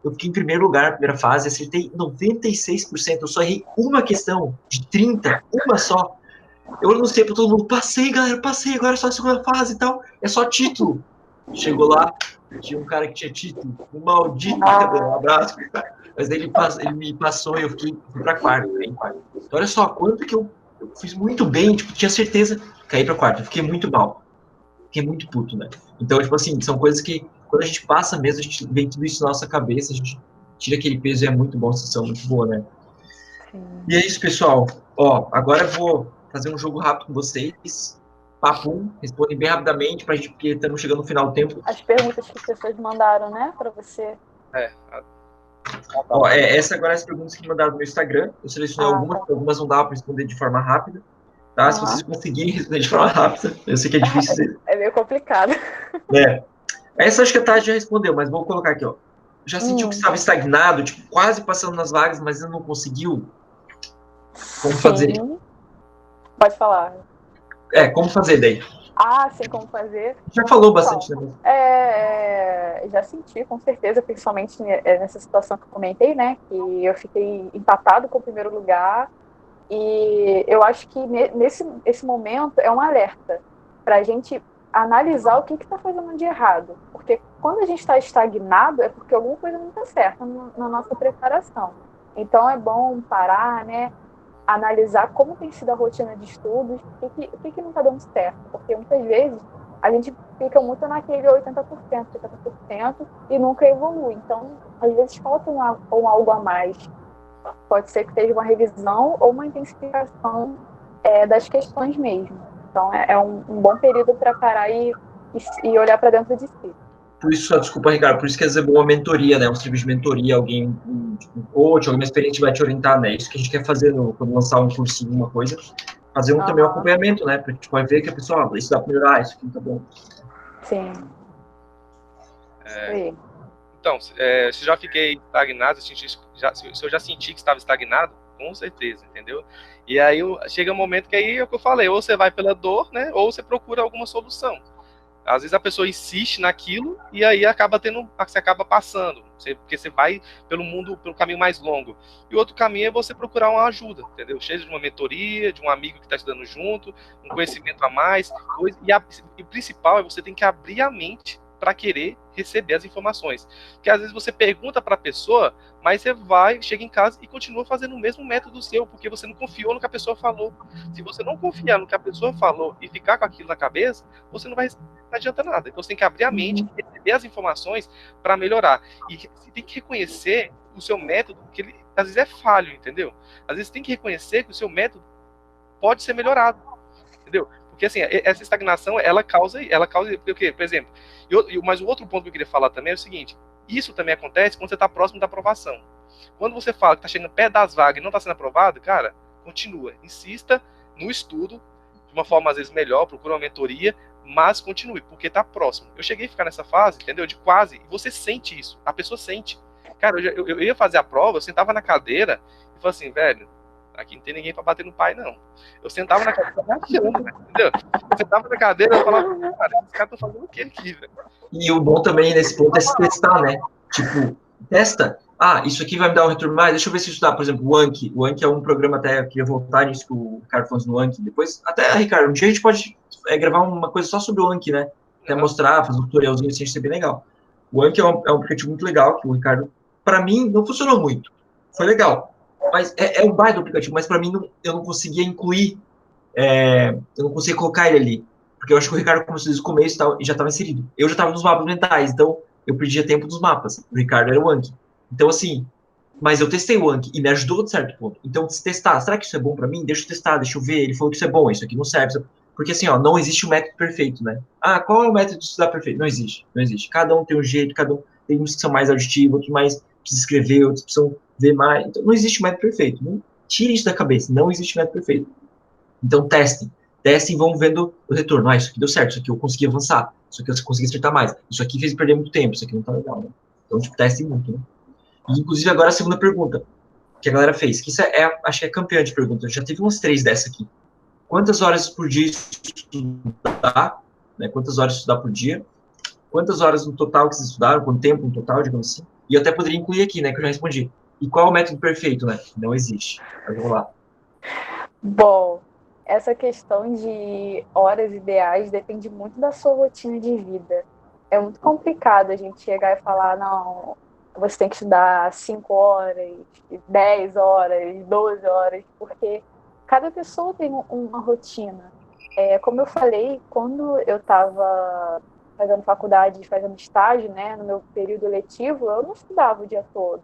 eu fiquei em primeiro lugar na primeira fase, acertei 96%, eu só errei uma questão de 30, uma só. Eu anunciei para todo mundo, passei, galera, passei, agora é só a segunda fase e tal, é só título. Chegou lá, tinha um cara que tinha título, um maldito, um abraço, mas ele me passou e eu fui para quarto. Então, olha só, quanto que eu fiz muito bem, tipo, tinha certeza, caí para quarto, eu fiquei muito mal, fiquei muito puto, né? Então, tipo assim, são coisas que, quando a gente passa mesmo, a gente vê tudo isso na nossa cabeça, a gente tira aquele peso e é muito bom, sensação muito boa, né? Sim. E é isso, pessoal. Ó, agora eu vou fazer um jogo rápido com vocês. Papum, respondem bem rapidamente pra gente, porque estamos chegando no final do tempo. As perguntas que as pessoas mandaram, né, pra você. Ó, essa agora é as perguntas que mandaram no meu Instagram. Eu selecionei algumas não dá para responder de forma rápida. Tá? Se vocês conseguirem responder de forma rápida, eu sei que é difícil. É meio complicado. Essa acho que a Tati já respondeu, mas vou colocar aqui, ó. Já sentiu que estava estagnado, tipo, quase passando nas vagas, mas ainda não conseguiu? Como fazer? Pode falar. Como fazer daí? Sei como fazer. Já falou bastante, né? Já senti, com certeza, principalmente nessa situação que eu comentei, né? Que eu fiquei empatado com o primeiro lugar. E eu acho que esse momento é um alerta para a gente analisar o que está fazendo de errado. Porque quando a gente está estagnado, é porque alguma coisa não está certa na nossa preparação. Então é bom parar, né? Analisar como tem sido a rotina de estudos, o que não está dando certo. Porque muitas vezes a gente fica muito naquele 80%, 70% e nunca evolui. Então, às vezes falta algo a mais. Pode ser que seja uma revisão ou uma intensificação das questões mesmo. Então, é um bom período para parar e olhar para dentro de si. Por isso, desculpa, Ricardo, por isso que às vezes é boa uma mentoria, né? Um serviço de mentoria, alguém, um coach, alguém experiente vai te orientar, né? Isso que a gente quer fazer quando lançar um cursinho, uma coisa, fazer também um acompanhamento, né? Porque a gente vai ver que a pessoa, isso dá para melhorar, isso aqui tá bom. Sim. Então, se já fiquei estagnado, se eu já senti que estava estagnado, com certeza, entendeu? E aí chega um momento que aí é o que eu falei, ou você vai pela dor, né? Ou você procura alguma solução. Às vezes a pessoa insiste naquilo e aí você acaba passando, porque você vai pelo caminho mais longo. E o outro caminho é você procurar uma ajuda, entendeu? Seja de uma mentoria, de um amigo que está estudando junto, um conhecimento a mais. E o principal é você tem que abrir a mente para querer receber as informações. Porque às vezes você pergunta para a pessoa, mas você chega em casa e continua fazendo o mesmo método seu, porque você não confiou no que a pessoa falou. Se você não confiar no que a pessoa falou e ficar com aquilo na cabeça, você não adianta nada. Então você tem que abrir a mente, receber as informações para melhorar. E você tem que reconhecer o seu método, que ele às vezes é falho, entendeu? Às vezes você tem que reconhecer que o seu método pode ser melhorado, entendeu? Porque assim, essa estagnação, ela causa o quê? Por exemplo, mas o outro ponto que eu queria falar também é o seguinte, isso também acontece quando você está próximo da aprovação. Quando você fala que está chegando perto das vagas e não está sendo aprovado, cara, continua, insista no estudo, de uma forma às vezes melhor, procura uma mentoria, mas continue, porque está próximo. Eu cheguei a ficar nessa fase, entendeu? De quase, e você sente isso, a pessoa sente. Cara, eu ia fazer a prova, eu sentava na cadeira e falava assim, velho, aqui não tem ninguém para bater no pai, não. Eu sentava na cadeira, entendeu? Eu sentava na cadeira e falava, cara, esses caras estão fazendo o que aqui, velho? E o bom também nesse ponto é se testar, né? Tipo, testa. Ah, isso aqui vai me dar um retorno mais. Deixa eu ver se estudar, por exemplo, o Anki. O Anki é um programa, até eu queria voltar nisso que o Ricardo falou no Anki. Depois, até, Ricardo, um dia a gente pode gravar uma coisa só sobre o Anki, né? Até mostrar, fazer um tutorialzinho assim, isso é bem legal. O Anki é um aplicativo muito legal, que o Ricardo, para mim, não funcionou muito. Foi legal. Mas é um baita do aplicativo, mas para mim eu não conseguia incluir, eu não conseguia colocar ele ali. Porque eu acho que o Ricardo começou desde o começo e já estava inserido. Eu já estava nos mapas mentais, então eu perdia tempo dos mapas. O Ricardo era o Anki. Então, assim, mas eu testei o Anki e me ajudou de certo ponto. Então, se testar, será que isso é bom para mim? Deixa eu testar, deixa eu ver. Ele falou que isso é bom, isso aqui não serve. Porque, assim, ó, não existe um método perfeito, né? Ah, qual é o método de estudar perfeito? Não existe, não existe. Cada um tem um jeito, cada um tem uns que são mais auditivos, outros mais precisam escrever, outros precisam ver mais. Então, não existe um método perfeito. Não tire isso da cabeça, não existe método perfeito. Então, testem e vão vendo o retorno. Ah, isso aqui deu certo, isso aqui eu consegui avançar, isso aqui eu consegui acertar mais, isso aqui fez perder muito tempo, isso aqui não tá legal, né? Então, tipo, testem muito, né? E, inclusive, agora a segunda pergunta que a galera fez, que isso acho que é campeã de pergunta, já teve umas 3 dessa aqui. Quantas horas por dia estudar, né? Quantas horas estudar por dia? Quantas horas no total que vocês estudaram? Quanto tempo no total, digamos assim? E eu até poderia incluir aqui, né, que eu já respondi. E qual é o método perfeito, né? Não existe. Mas vamos lá. Bom, essa questão de horas ideais depende muito da sua rotina de vida. É muito complicado a gente chegar e falar, não, você tem que estudar 5 horas, 10 horas, 12 horas, porque cada pessoa tem uma rotina. Como eu falei, quando eu estava fazendo faculdade, fazendo estágio, né, no meu período letivo, eu não estudava o dia todo.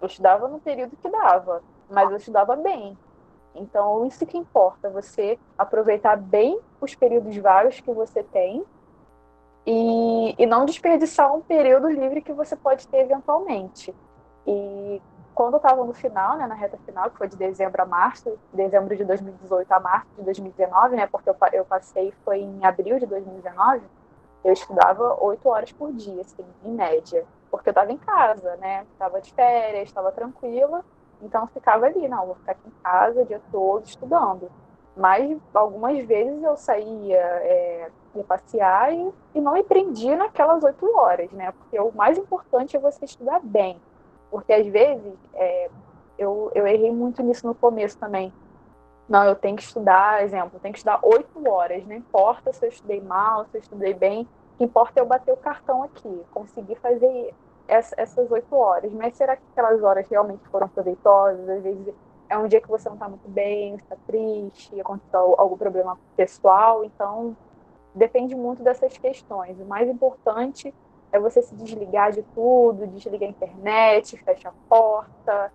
Eu estudava no período que dava, mas eu estudava bem. Então, isso que importa, você aproveitar bem os períodos vagos que você tem e não desperdiçar um período livre que você pode ter eventualmente. E quando eu estava no final, né, na reta final, que foi de dezembro a março, dezembro de 2018 a março de 2019, né, porque eu passei foi em abril de 2019, eu estudava 8 horas por dia, assim, em média, porque eu estava em casa, né, estava de férias, estava tranquila, então eu ficava ali, não, vou ficar aqui em casa o dia todo estudando. Mas algumas vezes eu saía, ia passear e não me prendia naquelas 8 horas, né? Porque o mais importante é você estudar bem. Porque às vezes eu errei muito nisso no começo também. Não, eu tenho que estudar, exemplo, eu tenho que estudar 8 horas, não importa se eu estudei mal, se eu estudei bem, o que importa é eu bater o cartão aqui, conseguir fazer essas 8 horas. Mas será que aquelas horas realmente foram proveitosas? Às vezes é um dia que você não está muito bem, está triste, aconteceu algum problema pessoal, então depende muito dessas questões. O mais importante é você se desligar de tudo, desliga a internet, fecha a porta,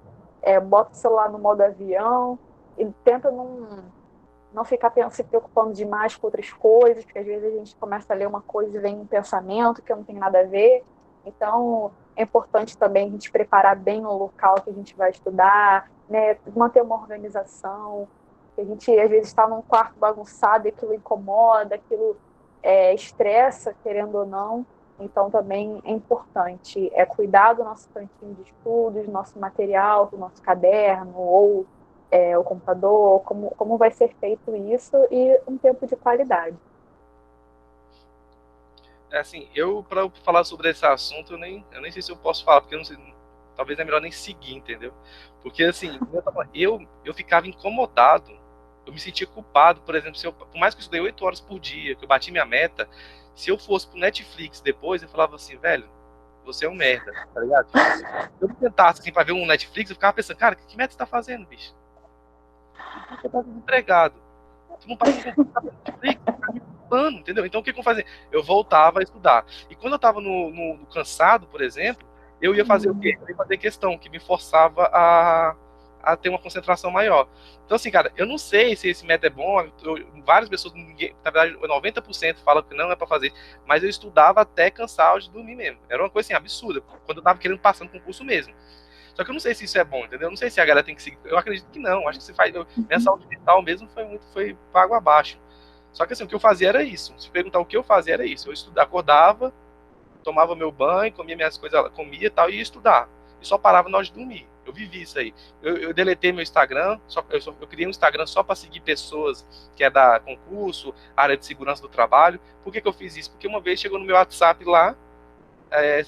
bota o celular no modo avião e tenta não ficar se preocupando demais com outras coisas, porque às vezes a gente começa a ler uma coisa e vem um pensamento que não tem nada a ver. Então, é importante também a gente preparar bem o local que a gente vai estudar, né? Manter uma organização. A gente, às vezes, está num quarto bagunçado e aquilo incomoda, aquilo estressa, querendo ou não. Então, também é importante cuidar do nosso cantinho de estudos, nosso material, do nosso caderno ou o computador, como vai ser feito isso e um tempo de qualidade. Assim, para falar sobre esse assunto, eu nem sei se eu posso falar, porque eu não sei, talvez é melhor nem seguir, entendeu? Porque, assim, eu ficava incomodado, eu me sentia culpado, por exemplo, por mais que eu estudei 8 horas por dia, que eu bati minha meta, se eu fosse pro Netflix depois, eu falava assim, velho, você é um merda, tá ligado? Se eu tentasse, assim, pra ver um Netflix, eu ficava pensando, cara, que meta você tá fazendo, bicho? Você tá desempregado. Tu não passa com Netflix, tá me culpando, entendeu? Então o que eu fazia? Eu voltava a estudar. E quando eu tava no cansado, por exemplo, eu ia fazer o quê? Eu ia fazer questão, que me forçava a ter uma concentração maior. Então, assim, cara, eu não sei se esse método é bom. Várias pessoas, na verdade, 90% falam que não é pra fazer, mas eu estudava até cansar de dormir mesmo. Era uma coisa assim, absurda, quando eu tava querendo passar no concurso mesmo. Só que eu não sei se isso é bom, entendeu? Eu não sei se a galera tem que seguir. Eu acredito que não. Acho que se faz. Minha saúde mental mesmo foi pago abaixo. Só que assim, o que eu fazia era isso. Se perguntar o que eu fazia era isso. Eu acordava, tomava meu banho, comia minhas coisas, comia e tal, e ia estudar. E só parava na hora de dormir. Eu vivi isso aí. Eu deletei meu Instagram, eu criei um Instagram só para seguir pessoas que é da concurso, área de segurança do trabalho. Por que eu fiz isso? Porque uma vez chegou no meu WhatsApp lá,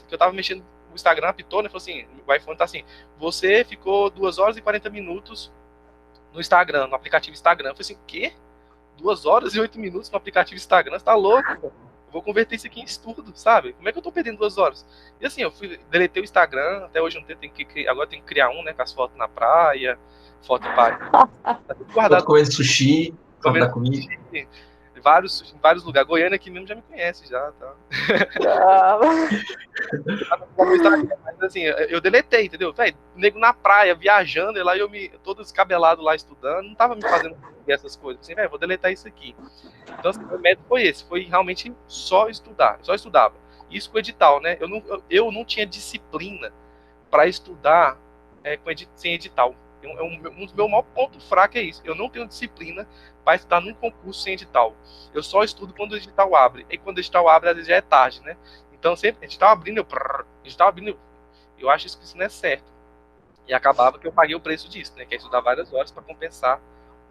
que eu tava mexendo o Instagram, apitou, né? Falou assim, o iPhone tá assim, você ficou 2 horas e 40 minutos no Instagram, no aplicativo Instagram. Eu falei assim, o quê? 2 horas e 8 minutos no aplicativo Instagram? Você tá louco? Eu vou converter isso aqui em estudo, sabe? Como é que eu tô perdendo 2 horas? E assim, deletei o Instagram, até hoje não tenho, agora tem que criar um, né? Com as fotos na praia, foto em Paris. Tá tudo guardado. Foto comendo sushi, foto da comida. Sushi, em vários lugares. Goiânia aqui mesmo já me conhece, já, tá? Mas assim, eu deletei, entendeu? Véi, nego na praia, viajando, e lá todo descabelado lá estudando, não tava me fazendo essas coisas. Assim, velho, vou deletar isso aqui. Então, assim, o método foi esse, foi realmente só estudar, só estudava. Isso com o edital, né? Eu não tinha disciplina para estudar sem edital. Um dos meus maiores pontos fracos é isso. Eu não tenho disciplina para estudar num concurso sem edital. Eu só estudo quando o edital abre. E quando o edital abre, às vezes já é tarde, né? Então, sempre, edital abrindo, eu acho que isso não é certo. E acabava que eu paguei o preço disso, né? Que é estudar várias horas para compensar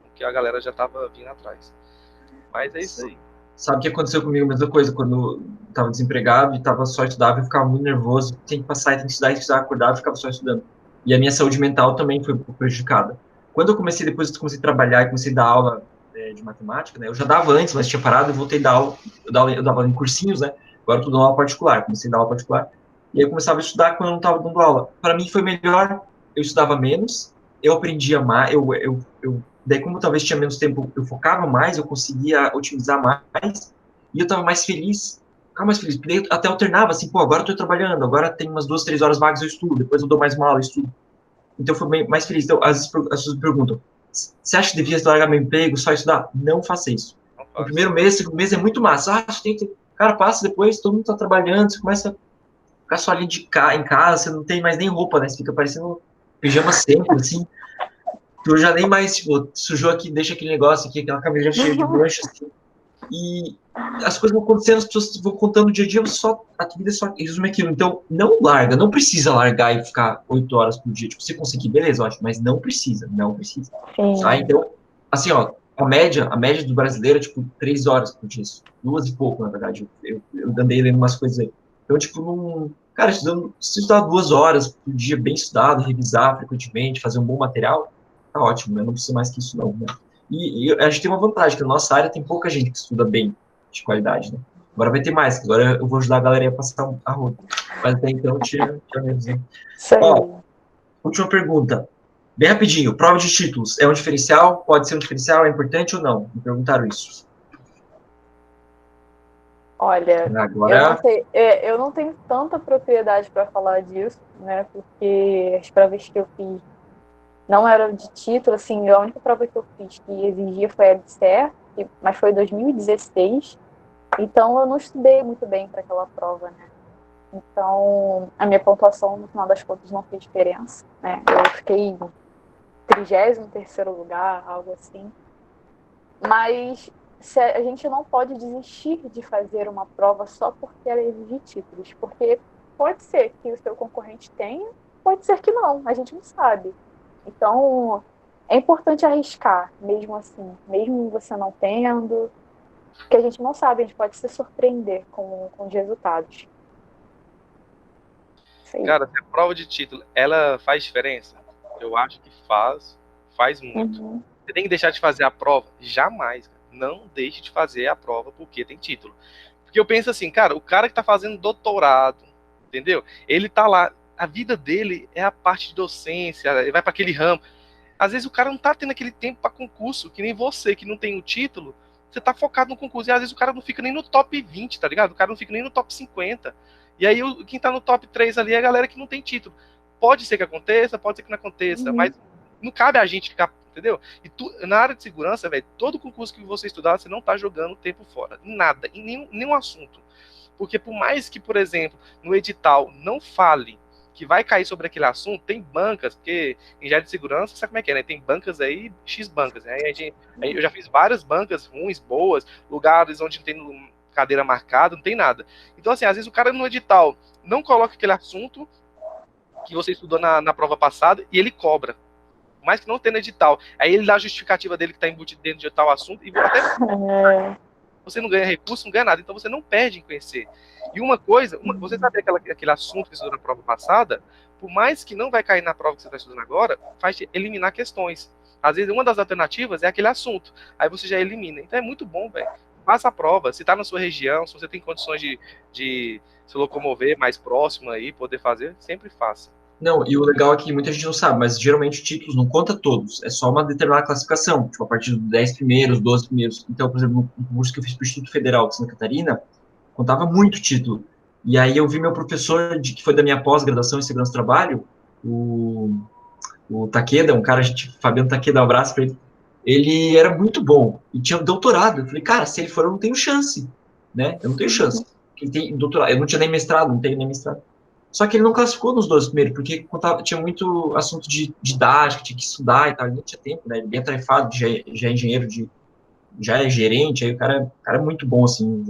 o que a galera já estava vindo atrás. Mas é isso aí. Sabe o que aconteceu comigo? A mesma coisa, quando eu estava desempregado e estava só estudando, eu ficava muito nervoso. Tem que passar, tem que estudar, acordar, eu ficava só estudando. E a minha saúde mental também foi um pouco prejudicada. Depois que comecei a trabalhar e comecei a dar aula de matemática, né? Eu já dava antes, mas tinha parado e voltei a dar aula. Eu dava em cursinhos, né? Agora eu tô dando aula particular. Comecei a dar aula particular. E aí eu começava a estudar quando eu não estava dando aula. Para mim foi melhor, eu estudava menos, eu aprendia mais, daí, como talvez tinha menos tempo, eu focava mais, eu conseguia otimizar mais, e eu estava mais feliz. Ficava mais feliz, porque até alternava, assim, pô, agora eu estou trabalhando, agora tem umas 2, 3 horas vagas, eu estudo, depois eu dou mais uma aula, eu estudo. Então, eu fui mais feliz. Então, às vezes as pessoas me perguntam, você acha que devia largar meu emprego, só estudar? Não faça isso. No primeiro mês, segundo mês é muito massa. Cara, passa depois, todo mundo está trabalhando, você começa a ficar só ali em casa, você não tem mais nem roupa, né? Você fica parecendo pijama sempre, assim. Tu já nem mais, tipo, sujou aqui, deixa aquele negócio aqui, aquela camisa cheia de manchas, assim. E as coisas vão acontecendo, as pessoas vão contando o dia a dia, a tua vida só resume aquilo. Então, não larga, não precisa largar e ficar 8 horas por dia. Tipo, se conseguir, beleza, eu acho, mas não precisa. Tá? Então, assim, ó, a média do brasileiro é, tipo, 3 horas por dia. 2 e pouco, na verdade. Eu andei lendo umas coisas aí. Então, tipo, cara, se estudar 2 horas por dia, bem estudado, revisar frequentemente, fazer um bom material, tá ótimo, né? Não precisa mais que isso, não, né? E a gente tem uma vantagem, que na nossa área tem pouca gente que estuda bem, de qualidade, né? Agora vai ter mais, agora eu vou ajudar a galera a passar a roda. Mas até então tinha menos, né? Ó, última pergunta. Bem rapidinho, prova de títulos é um diferencial? Pode ser um diferencial? É importante ou não? Me perguntaram isso. Olha, agora... eu não tenho tanta propriedade para falar disso, né? Porque as provas que eu fiz não eram de título, assim, a única prova que eu fiz que exigia foi a LCE, mas foi em 2016, então eu não estudei muito bem para aquela prova, né? Então, a minha pontuação, no final das contas, não fez diferença, né? Eu fiquei em 33º lugar, algo assim. Mas a gente não pode desistir de fazer uma prova só porque ela exige títulos, porque pode ser que o seu concorrente tenha, pode ser que não, a gente não sabe. Então, é importante arriscar, mesmo assim, mesmo você não tendo, porque a gente não sabe, a gente pode se surpreender com os resultados. Isso aí. Cara, se a prova de título, ela faz diferença? Eu acho que faz muito. Uhum. Você tem que deixar de fazer a prova? Jamais. Cara. Não deixe de fazer a prova porque tem título. Porque eu penso assim, cara, o cara que tá fazendo doutorado, entendeu? Ele tá lá, a vida dele é a parte de docência, ele vai para aquele ramo. Às vezes o cara não tá tendo aquele tempo para concurso, que nem você, que não tem o título, você tá focado no concurso. E às vezes o cara não fica nem no top 20, tá ligado? O cara não fica nem no top 50. E aí quem tá no top 3 ali é a galera que não tem título. Pode ser que aconteça, pode ser que não aconteça, mas não cabe a gente ficar, entendeu? E na área de segurança, velho, todo concurso que você estudar, você não tá jogando tempo fora. Em nada, em nenhum assunto. Porque por mais que, por exemplo, no edital não fale que vai cair sobre aquele assunto, tem bancas, porque em área de segurança, sabe como é que é, né? Tem bancas aí, X bancas, né? Eu já fiz várias bancas ruins, boas, lugares onde não tem cadeira marcada, não tem nada. Então, assim, às vezes o cara no edital não coloca aquele assunto que você estudou na prova passada e ele cobra. Mais que não tem no edital. Aí ele dá a justificativa dele que está embutido dentro de tal assunto e até você não ganha recurso, não ganha nada. Então você não perde em conhecer. E uma coisa, você sabe aquele assunto que você estudou na prova passada, por mais que não vai cair na prova que você está estudando agora, faz eliminar questões. Às vezes uma das alternativas é aquele assunto. Aí você já elimina. Então é muito bom, velho. Faça a prova. Se está na sua região, se você tem condições de se locomover mais próximo aí, poder fazer, sempre faça. Não, e o legal é que muita gente não sabe, mas geralmente títulos não conta todos, é só uma determinada classificação, tipo, a partir dos 10 primeiros, 12 primeiros. Então, por exemplo, no curso que eu fiz para o Instituto Federal de Santa Catarina, contava muito título. E aí eu vi meu professor, que foi da minha pós-graduação em segurança do trabalho, o Takeda, um cara, Fabiano Takeda, um abraço para ele, ele era muito bom, e tinha doutorado. Eu falei, cara, se ele for, eu não tenho chance, né? Eu não tenho chance. Ele tem doutorado, eu não tinha nem mestrado, não tenho nem mestrado. Só que ele não classificou nos 12 primeiros, porque tinha muito assunto de didática, tinha que estudar e tal, ele não tinha tempo, né? Ele é bem atarefado, já é engenheiro, já é gerente, aí o cara é muito bom, assim,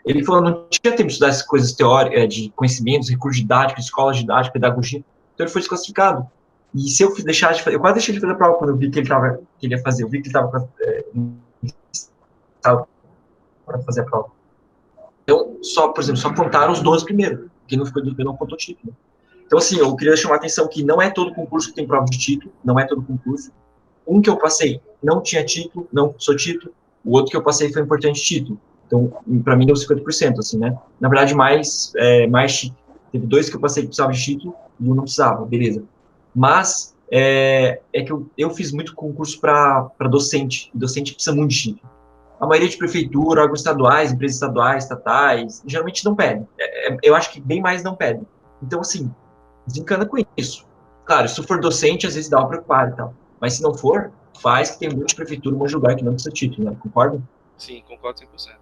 ele falou, não tinha tempo de estudar essas coisas teóricas, de conhecimentos, recursos didáticos, escola didática, pedagogia, então ele foi desclassificado. E se eu deixar de fazer, eu quase deixei de fazer a prova quando eu vi que ele ia fazer, eu vi que ele estava para fazer a prova. Então, por exemplo, só contaram os 12 primeiros, quem não ficou não contou título. Então, assim, eu queria chamar a atenção que não é todo concurso que tem prova de título, não é todo concurso. Um que eu passei não tinha título, não sou título, o outro que eu passei foi importante título. Então, para mim deu 50%, assim, né? Na verdade, mais título. Teve 2 que eu passei que precisavam de título e um não precisava, beleza. Mas é que eu fiz muito concurso para docente, e docente precisa muito de título. A maioria de prefeitura, órgãos estaduais, empresas estaduais, estatais, geralmente não pedem. Eu acho que bem mais não pedem. Então, assim, desencana com isso. Claro, se tu for docente, às vezes dá uma preocupada e tal. Mas se não for, faz que tem muita prefeitura, um lugar que não precisa título, né? Concorda? Sim, concordo 100%.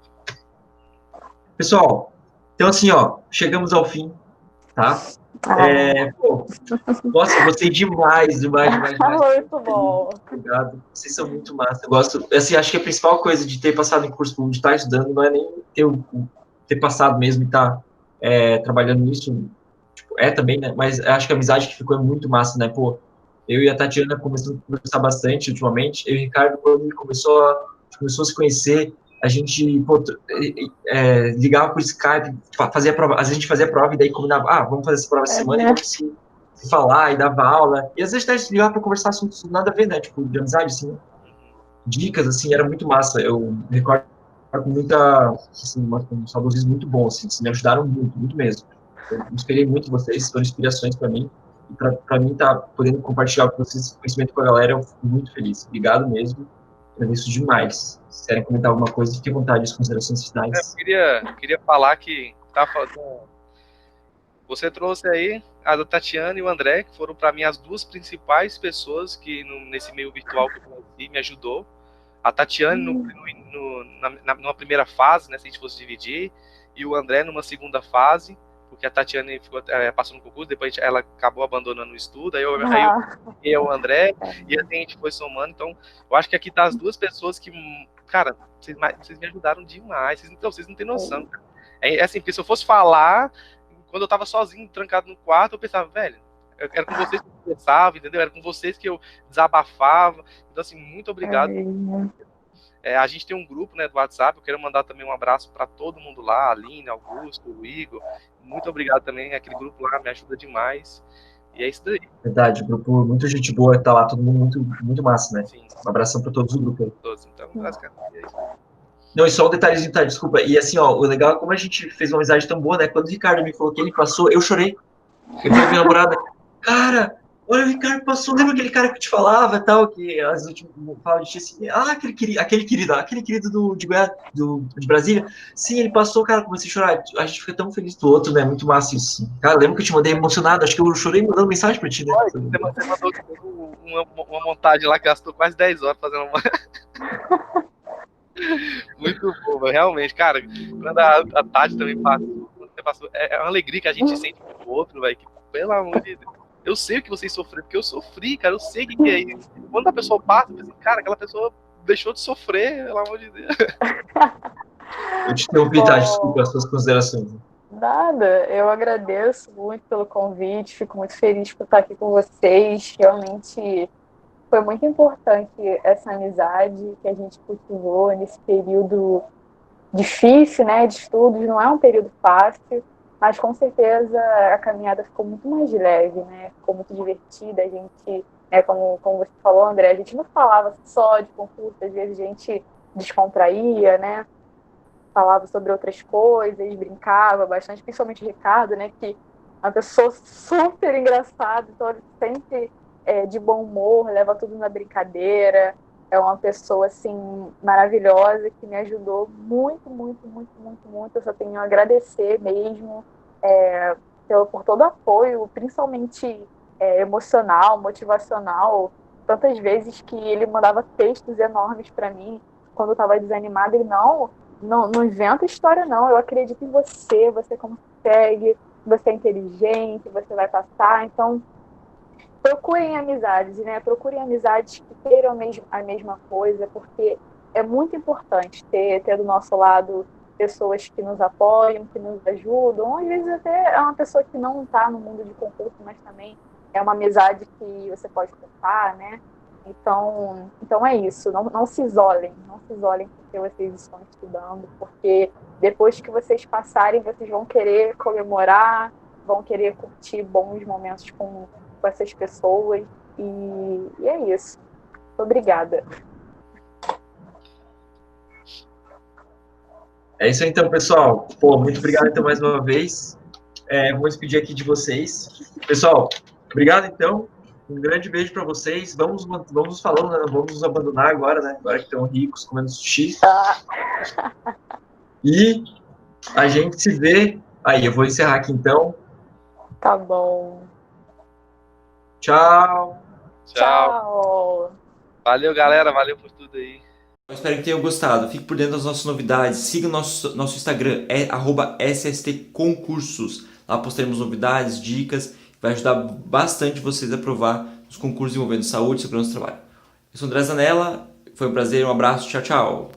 Pessoal, então assim, ó, chegamos ao fim, tá? Nossa, eu gostei demais. Muito bom. Obrigado. Vocês são muito massa. Eu gosto, assim, acho que a principal coisa de ter passado em curso público, de estar estudando, não é nem ter passado mesmo e estar trabalhando nisso, tipo, também, né? Mas acho que a amizade que ficou é muito massa, né? Pô, eu e a Tatiana começamos a conversar bastante ultimamente. Eu e o Ricardo, quando a gente começou a se conhecer, a gente ligava por Skype, fazia prova, às vezes a gente fazia prova e daí combinava, vamos fazer essa prova essa semana e vamos se falar e dava aula. E às vezes a gente ligava para conversar assuntos nada a ver, né? Tipo, de amizade, assim, né? Dicas, assim, era muito massa. Eu recordo com muita, assim, um saudosismo muito bom, assim, me ajudaram muito, muito mesmo. Eu me espelhei muito em vocês, foram inspirações para mim. E para mim, tá podendo compartilhar com vocês esse conhecimento com a galera, eu fico muito feliz. Obrigado mesmo. Agradeço demais. Se querem comentar alguma coisa, fique à vontade, as considerações finais. Eu queria falar que você trouxe aí a Tatiana e o André, que foram para mim as duas principais pessoas que nesse meio virtual que eu conheci me ajudou. A Tatiana numa primeira fase, né, se a gente fosse dividir, e o André numa segunda fase, porque a Tatiana passou no concurso, depois ela acabou abandonando o estudo, aí eu o André, e assim a gente foi somando. Então, eu acho que aqui tá as duas pessoas que cara, vocês me ajudaram demais. Vocês não têm noção, cara. É assim, porque se eu fosse falar, quando eu tava sozinho, trancado no quarto, eu pensava, velho, era com vocês que eu conversava, entendeu? Era com vocês que eu desabafava. Então, assim, muito obrigado. A gente tem um grupo, né, do WhatsApp. Eu quero mandar também um abraço para todo mundo lá, a Aline, Augusto, o Igor. Muito obrigado também. Aquele grupo lá me ajuda demais. E é isso daí. Verdade, grupo, muita gente boa, tá lá, todo mundo muito, muito massa, né? Sim, Um abração pra todos do grupo aí. todos. Então, basicamente, é isso. Não, e só um detalhezinho, tá? Desculpa. E assim, ó, o legal é como a gente fez uma amizade tão boa, né? Quando o Ricardo me falou que ele passou, eu chorei. Eu falei pra minha namorada, cara, olha o Ricardo passou, lembra aquele cara que eu te falava, tal, que as últimas falavam de ti assim, aquele querido de Goiás, de Brasília. Sim, ele passou, cara, comecei a chorar. A gente fica tão feliz do outro, né? Muito massa isso. Cara, lembra que eu te mandei emocionado? Acho que eu chorei mandando mensagem pra ti, né? Você mandou uma montagem lá que gastou quase 10 horas fazendo uma. Muito boa, realmente, cara. Quando a Tati também passou, quando você passou, é uma alegria que a gente sente pro outro, velho. Pelo amor de Deus. Eu sei o que vocês sofreram, porque eu sofri, cara. Eu sei o que é isso. Quando a pessoa passa, eu penso, cara, aquela pessoa deixou de sofrer, pelo amor de Deus. Eu te interrompi, Tati, desculpa as suas considerações. Nada, eu agradeço muito pelo convite, fico muito feliz por estar aqui com vocês. Realmente foi muito importante essa amizade que a gente cultivou nesse período difícil, né, de estudos. Não é um período fácil, mas com certeza a caminhada ficou muito mais leve, né? Ficou muito divertida. A gente, né, como você falou, André, a gente não falava só de concurso, às vezes a gente descontraía, né? Falava sobre outras coisas, brincava bastante, principalmente o Ricardo, né, que é uma pessoa super engraçada, então ele sempre de bom humor, leva tudo na brincadeira, é uma pessoa, assim, maravilhosa, que me ajudou muito, muito, muito, muito, muito, eu só tenho a agradecer mesmo por todo o apoio, principalmente emocional, motivacional, tantas vezes que ele mandava textos enormes para mim, quando eu estava desanimada, ele não inventa história, não. Eu acredito em você, você consegue, você é inteligente, você vai passar. Então, procurem amizades, né? Procurem amizades que queiram a mesma coisa, porque é muito importante ter do nosso lado pessoas que nos apoiam, que nos ajudam. Às vezes até é uma pessoa que não está no mundo de concurso, mas também é uma amizade que você pode contar, né? Então é isso, não se isolem porque vocês estão estudando, porque depois que vocês passarem, vocês vão querer comemorar, vão querer curtir bons momentos com essas pessoas, e é isso. Obrigada. É isso aí, então, pessoal. Pô, muito obrigado, então, mais uma vez. Vou despedir aqui de vocês. Pessoal, obrigado, então. Um grande beijo para vocês. Vamos nos falando, né? Não vamos nos abandonar agora, né? Agora que estão ricos, comendo sushi. E a gente se vê. Aí, eu vou encerrar aqui então. Tá bom. Tchau. Tchau. Valeu, galera. Valeu por tudo aí. Eu espero que tenham gostado. Fique por dentro das nossas novidades. Siga o nosso Instagram, @SSTconcursos. Lá postaremos novidades, dicas. Vai ajudar bastante vocês a aprovar os concursos envolvendo saúde e segurança do trabalho. Eu sou André Zanella. Foi um prazer. Um abraço. Tchau, tchau.